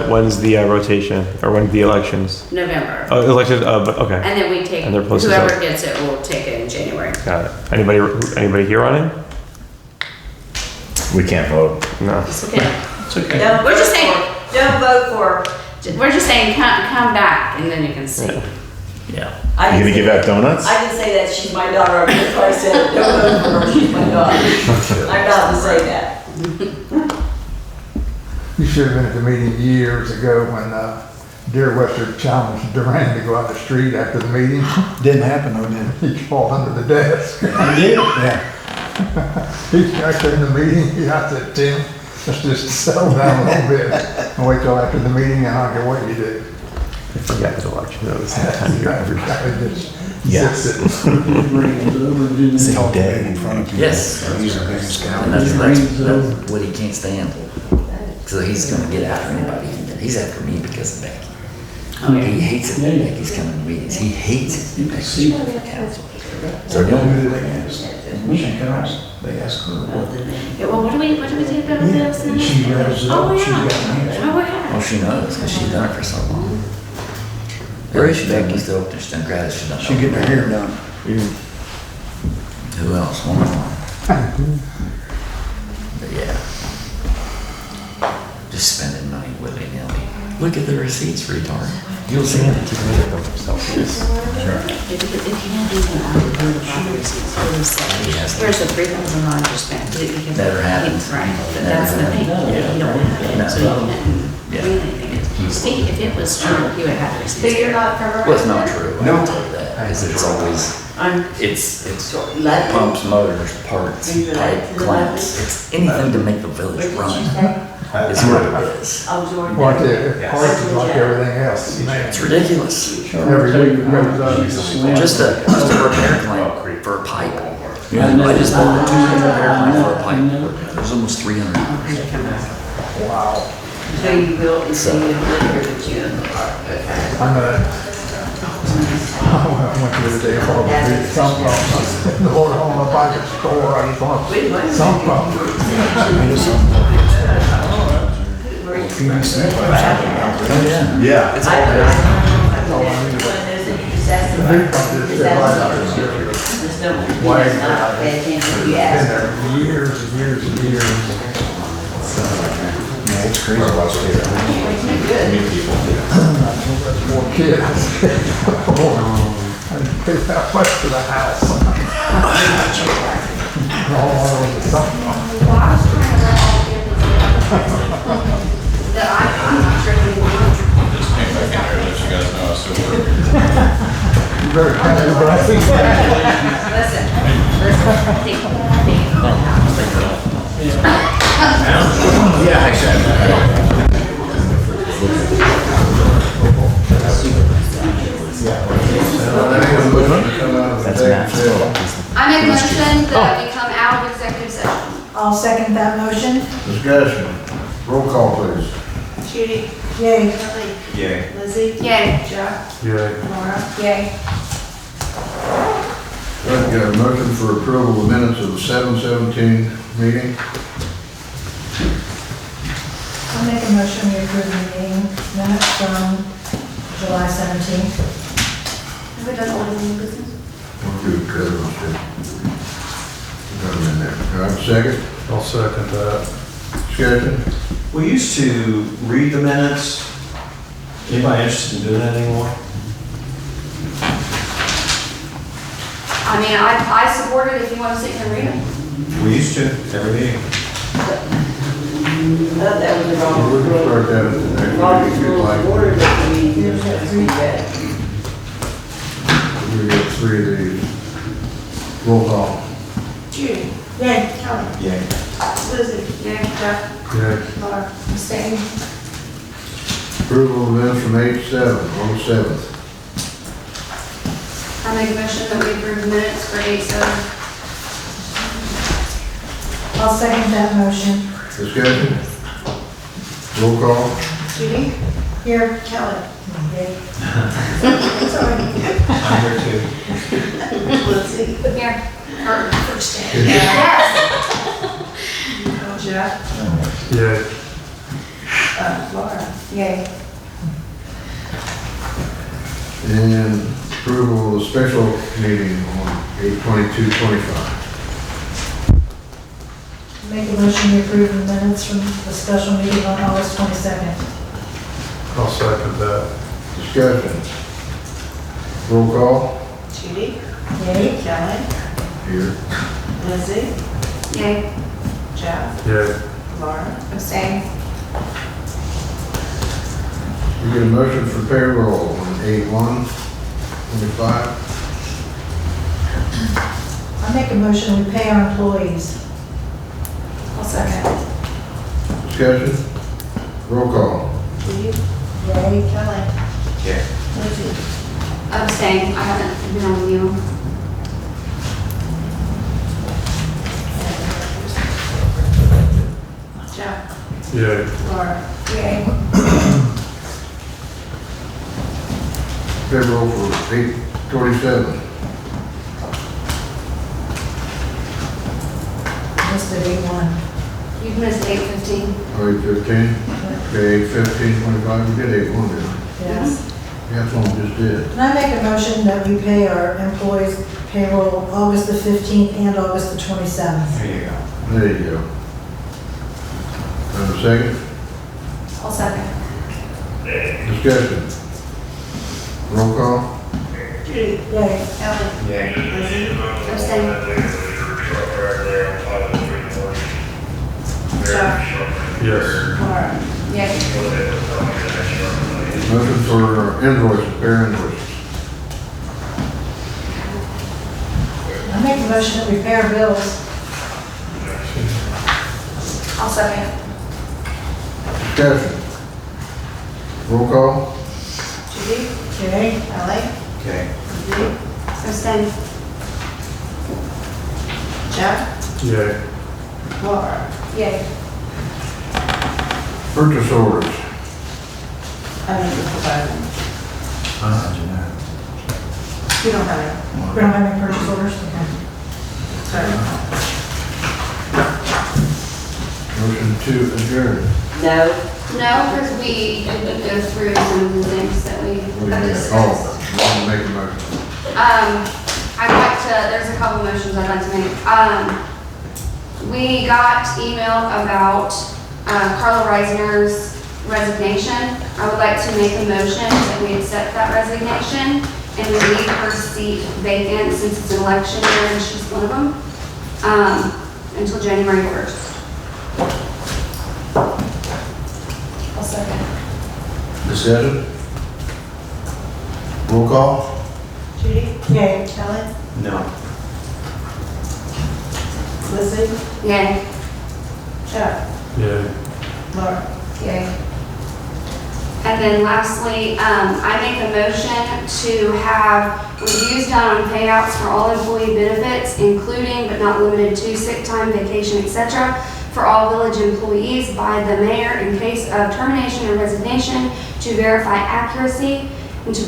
When's the rotation or when the elections? November. Oh, elections. But okay. And then we take, And they're posted whoever up. gets it will take it in January. Got it. Anybody here on it? We can't vote. No. It's okay. It's okay. Don't We're just saying, Don't vote for. we're just saying, come back, and then you can see. Yeah. I You can gonna say- give out donuts? I can say that she's my daughter, that's why I said, don't vote for her, she's my daughter. I'm not to say that. You should have been at the meeting years ago when Dear Wester challenged Duran to go out the street after the meeting. Didn't happen, though, did it? He crawled under the desk. I did? Yeah. He's back there in the meeting, I said, Tim, let's just settle down a little bit and wait till after the meeting and I'll get what you do. I forget the election. That was the time of year every I just Yes. sits it. Same day. In front of you. Yes. He's the biggest guy. And that's what he can't stand. So he's gonna get after anybody. He's after me because of Becky. Oh, yeah. He hates it when Becky's coming to meetings. He hates it when Becky's coming to council. So who did they ask? She comes, they ask her what. Yeah, well, what do we do about this? Yeah, she rattles it Oh, up, she's yeah. got an answer. Oh, yeah. Well, she knows, because she's done it for so long. Where is she? Becky's still up there, still glad she done it. She getting her hair done. Who else? One more. But yeah. Just spending money willy-nilly. Look at the receipts, retard. You'll see it. Keep me with them, so, yes. There's a $3,000 just spent. because- Never happens. Right, but that's the thing, you don't have it, so you can't do anything. See, if it was true, you would have to. So you're not covered? Well, it's not true. I can tell you that. Because it's always, it's pumps, motors, parts, pipe, clamps. It's anything to make the village run. Is what it is. Well, parts is like everything else, man. It's ridiculous. Every week it goes up. Just a repair claim for a pipe. Yeah, I just bought a repair claim for a pipe. It was almost $300. Wow. So you built and so you live here with you. I went the other day, I bought a sump pump. The whole home up by the store, I just bought sump pump. Yeah. It's all there. The big pump is still right out there. Been there years and years and years. It's crazy about state. Meet people. More kids. I didn't pay that much for the house. All I was a sump pump. I'm not sure we want. Just came back in here to let you guys know I still work. You better come in, but I think Listen, Yeah, exactly. That's Matt. I make a motion that we come out of executive session. I'll second that motion. Discussion. Roll call, please. Judy, Yay. Kelly, Yay. Lizzie, Yay. Jeff, Yeah. Laura. Yay. I've got a motion for approval of minutes of the 7/17 meeting. I'll make a motion to approve the meeting minutes from July 17th. Have we done old and new business? We'll do good, let's do. Got them in there. All right, second. I'll second that. Discussion. We used to read the minutes. Anybody interested in doing that anymore? I mean, I support it if you want to sit here and read them. We used to, every meeting. I thought that was the wrong. We're gonna start that at the next Wrong meeting if you'd rule like. of order that we use to read that. We got three of these. Roll call. Judy. Yay. Kelly. Yay. Lizzie. Yay. Jeff. Okay. Laura. Abstain. Approval of minutes from 8/7, August 7th. I make a motion that we approve the minutes for 8/7. I'll second that motion. Discussion. Roll call. Judy. Here. Kelly. Yay. Sorry. I'm here too. Lizzie. Here. Or first day. Yes. Jeff. Yeah. Laura. Yay. And approval of the special meeting on 8/22/25. Make a motion to approve the minutes from the special meeting on August 22nd. I'll second that. Discussion. Roll call. Judy. Yay. Kelly. Here. Lizzie. Yay. Jeff. Yeah. Laura. Abstain. We get a motion for payroll on 8/1/25. I make a motion we pay our employees. I'll second. Discussion. Roll call. Judy. Yay. Kelly. Yay. Lizzie. Abstain. I haven't been on you. Jeff. Yeah. Laura. Yay. Payroll for 8/27. Missed it, 8-1. You've missed 8:15. Or 8/15. Okay, 8/15/25. We did 8/1, didn't we? Yes. That's what we just did. Can I make a motion that we pay our employees payroll August the 15th and August the 27th? There you go. There you go. Have a second? I'll second. Discussion. Roll call? Judy? Yay. Ellen? Yay. Lizzie? Abstain? Jeff? Yes. Laura? Yay. Motion for invoices, pay invoices. I make a motion that we pay our bills. I'll second. Discussion. Roll call? Judy? Yay. Ellie? Okay. Lizzie? Abstain? Jeff? Yay. Laura? Yay. Purchase orders. I need to provide them. You don't have it. We don't have any purchase orders? Okay. Sorry. Motion to adjourn. No. No, because we didn't go through some of the things that we had discussed. Oh, make a motion. I'd like to, there's a couple motions I'd like to make. We got email about Carla Reisner's resignation. I would like to make a motion that we accept that resignation and leave her seat vacant since it's an election year and she's one of them, until January 1st. I'll second. Discussion. Roll call? Judy? Yay. Kelly? No. Lizzie? Yay. Jeff? Yay. Laura? Yay. And then lastly, I make a motion to have reviews done on payouts for all employee benefits, including but not limited to sick time, vacation, etc., for all village employees by the mayor in case of termination or resignation, to verify accuracy and to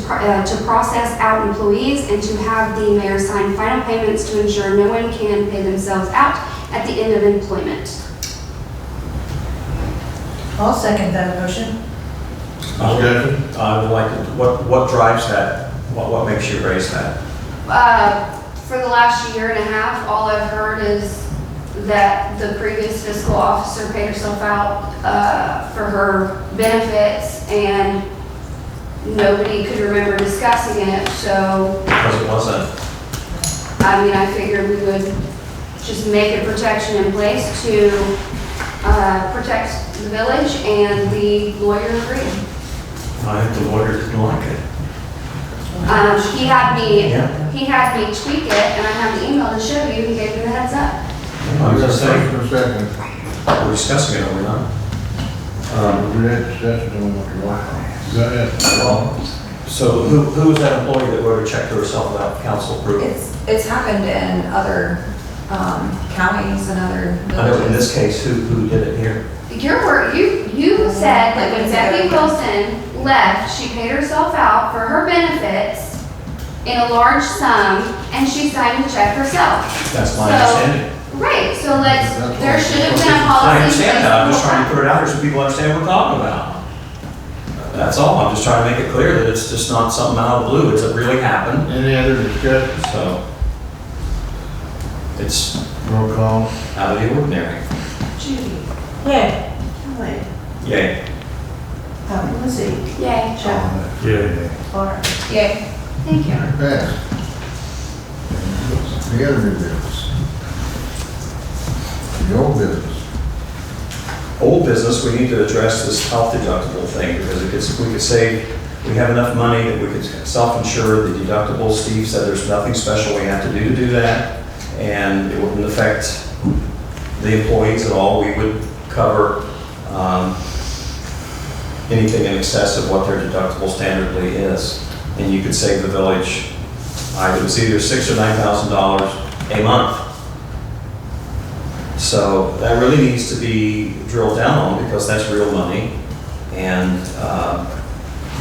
process out employees, and to have the mayor sign final payments to ensure no one can pay themselves out at the end of employment. I'll second that motion. Discussion. I would like to, what drives that? What makes you raise that? For the last year and a half, all I've heard is that the previous fiscal officer paid herself out for her benefits, and nobody could remember discussing it, so, Because it wasn't. I mean, I figured we would just make a protection in place to protect the village, and the lawyer agreed. I think the lawyer didn't like it. He had me, Yeah. he had me tweak it, and I have the email to show you, he gave me the heads up. I'm just saying, For a second. we're discussing it, are we not? We had discussion on what you want. Go ahead. Well, so who was that employee that wrote a check to herself without council approval? It's happened in other counties and other I know in villages. this case, who did it here? Your word, you said that when Becky Wilson left, she paid herself out for her benefits in a large sum, and she signed the check herself. That's my So- understanding. Right, so there should have been a I policy. understand in that, I'm place just trying to put it out there so people understand what we're talking about. That's all, I'm just trying to make it clear that it's just not something out of the blue, it's it really happened, Any other discussion? so. It's Roll call? out of the ordinary. Judy, Yay. Kelly, Yay. Lizzie. Yay. Jeff. Yay. Laura. Yay. Thank you. Passed. The other new business. The old business. Old business, we need to address this health deductible thing, because we could save, we have enough money that we could self-insure the deductible. Steve said there's nothing special we have to do that, and it wouldn't affect the employees at all. We would cover anything in excess of what their deductible standardly is, and you could save the village, it was either $6,000 or $9,000 a month. So that really needs to be drilled down on, because that's real money, and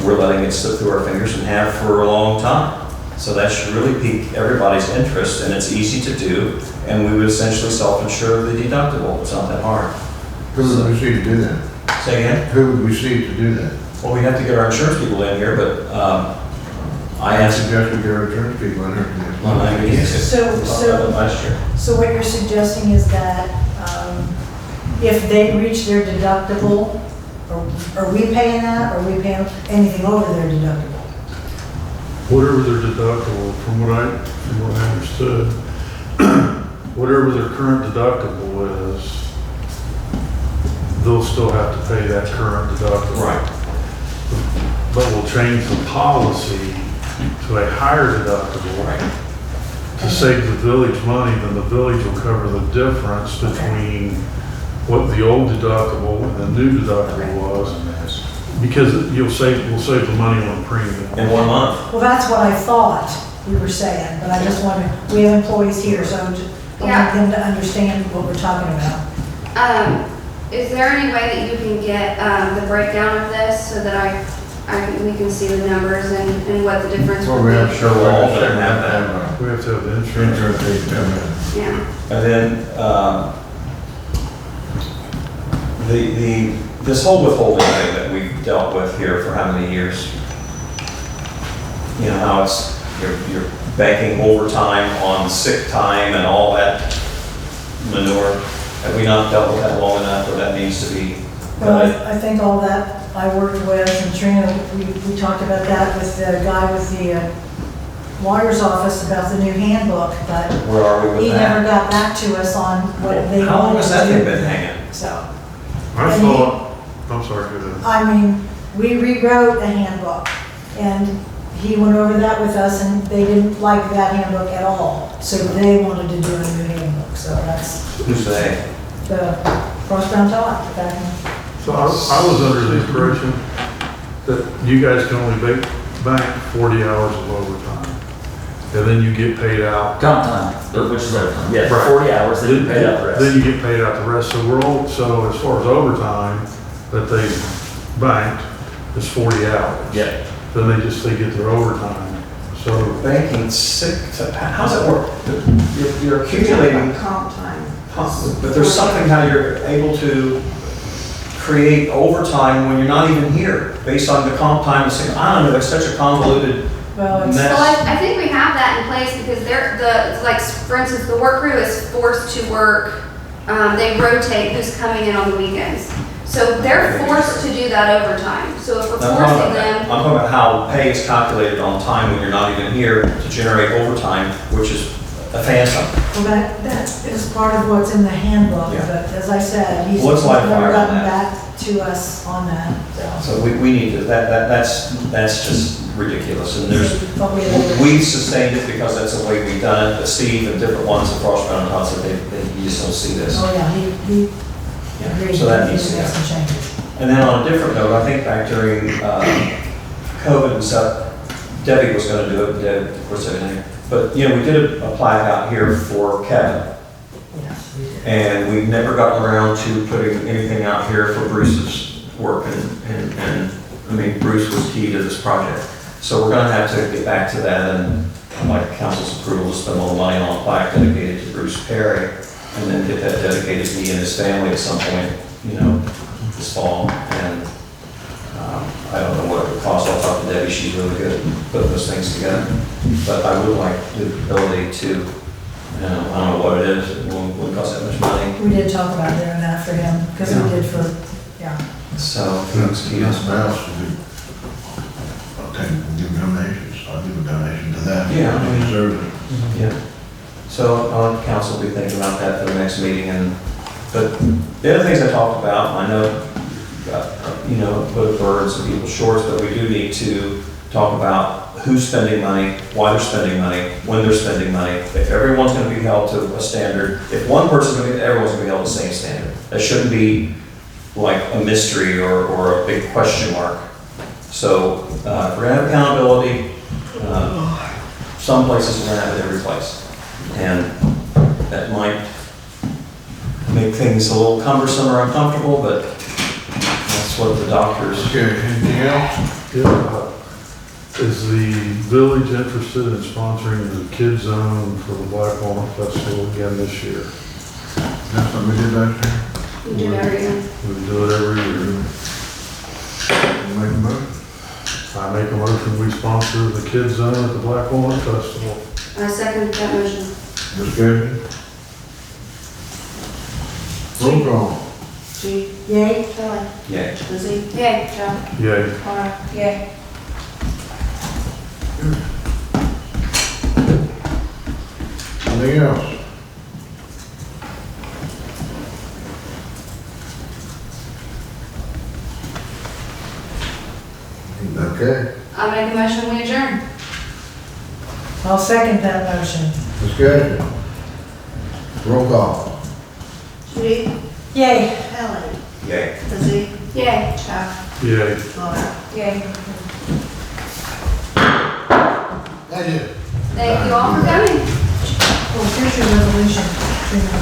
we're letting it slip through our fingers and have for a long time. So that should really pique everybody's interest, and it's easy to do, and we would essentially self-insure the deductible. It's not that hard. Who would we see to do that? Say again? Who would we see to do that? Well, we'd have to get our insurance people in here, but I I asked. suggest we get our insurance people in here. Well, I mean, So- last year. So what you're suggesting is that if they reach their deductible, are we paying that, or are we paying anything over their deductible? whatever their deductible, from what I understood, whatever their current deductible is, they'll still have to pay that current deductible. Right. But we'll change the policy to a higher deductible. Right. To save the village money, then the village will cover the difference between what the old deductible and the new deductible was. Because we'll save the money on the premium. In 1 month. Well, that's what I thought we were saying, but I just wanted, we have employees here, so I want them to understand what we're talking about. Is there any way that you can get, the breakdown of this so that we can see the numbers and what the difference would be? We have to show All all of them have that. We have to have the insurance. Yeah. And then, this whole withholding thing that we've dealt with here for how many years? You know, how it's, you're banking overtime on sick time and all that manure. Have we not dealt with that long enough where that needs to be? Well, I think all that I worked with, and Trina, we talked about that with the guy with the lawyer's office about the new handbook, but Where are we with he never that? got back to us on what they wanted to do. How long has that thing been hanging? So, I thought, I'm sorry, go ahead. I mean, we rewrote a handbook, and he went over that with us, and they didn't like that handbook at all. So they wanted to do a new handbook, so that's Who's they? the Crosstown Talk, back in. So I was under the impression that you guys can only bank 40 hours of overtime. And then you get paid out. Comp time, which is overtime. Yeah, Right. 40 hours, then you pay out the rest. Then you get paid out the rest. So as far as overtime that they banked is 40 hours. Yeah. Then they get their overtime. So Banking sick, how's it work? You're accumulating, Comp time. but there's something how you're able to create overtime when you're not even here, based on the comp time. I don't know, it's such a convoluted Well, it's, mess. So I think we have that in place because for instance, the work crew is forced to work, they rotate who's coming in on the weekends. So they're forced to do that overtime. So if we're I'm talking forcing about that. them, I'm talking about how pay is calculated on time when you're not even here to generate overtime, which is a phantom. well, that is part of what's in the handbook, Yeah. but as I said, he's Well, let's light never fire on gotten that. back to us on that, so. So we need to, that's just ridiculous. And But we- we've sustained it because that's the way we've done it, but Steve and different ones across Round Top said you just don't see this. Oh, yeah, he Yeah, agreed. so that He needs to make go. some changes. And then on a different note, I think back during COVID and stuff, Debbie was gonna do it, Deb, of course, everything. But, you know, we did a plaque out here for Kevin. Yes, we did. And we've never gotten around to putting anything out here for Bruce's work. And I mean, Bruce was key to this project. So we're gonna have to get back to that and I'd like council's approval to spend a little money on a plaque dedicated to Bruce Perry. And then get that dedicated to he and his family at some point, you know, this fall. And I don't know what it would cost. I'll talk to Debbie. She's really good at putting those things together. But I would like the ability to, I don't know what it is. It won't cost that much money. We did talk about doing that for him, because we did for, yeah. So, That's the spouse to do. I'll give donations. I'll give a donation to that. Yeah, I mean- They deserve it. yeah. So I'll have council be thinking about that for the next meeting. But the other things I talked about, I know, you know, put birds in people's shorts, but we do need to talk about who's spending money, why they're spending money, when they're spending money. If everyone's gonna be held to a standard, if one person's gonna be, everyone's gonna be held to the same standard. That shouldn't be like a mystery or a big question mark. So, if we're gonna have accountability, some places we're gonna have it every place. And that might make things a little cumbersome or uncomfortable, but that's what the doctors. Okay, anything else? Yeah. Is the village interested in sponsoring the Kids Zone for the Black Walnut Festival again this year? That's what we did last year. we do every year. We do it every year. Make a motion. I make a motion, we sponsor the Kids Zone at the Black Walnut Festival. I second that motion. Discussion? Roll call. Yay? Kelly. Yeah. Lizzie. Yay. John. Yay. Laura. Yay. Anything else? Okay, I make a motion, we adjourn. I'll second that motion. discussion. Roll call. Judy, Yay. Ellen, Yay. Lizzie, Yay. Chuck, Yeah. Laura. Yay. Thank you. Thank you all for coming. Well, here's your resolution.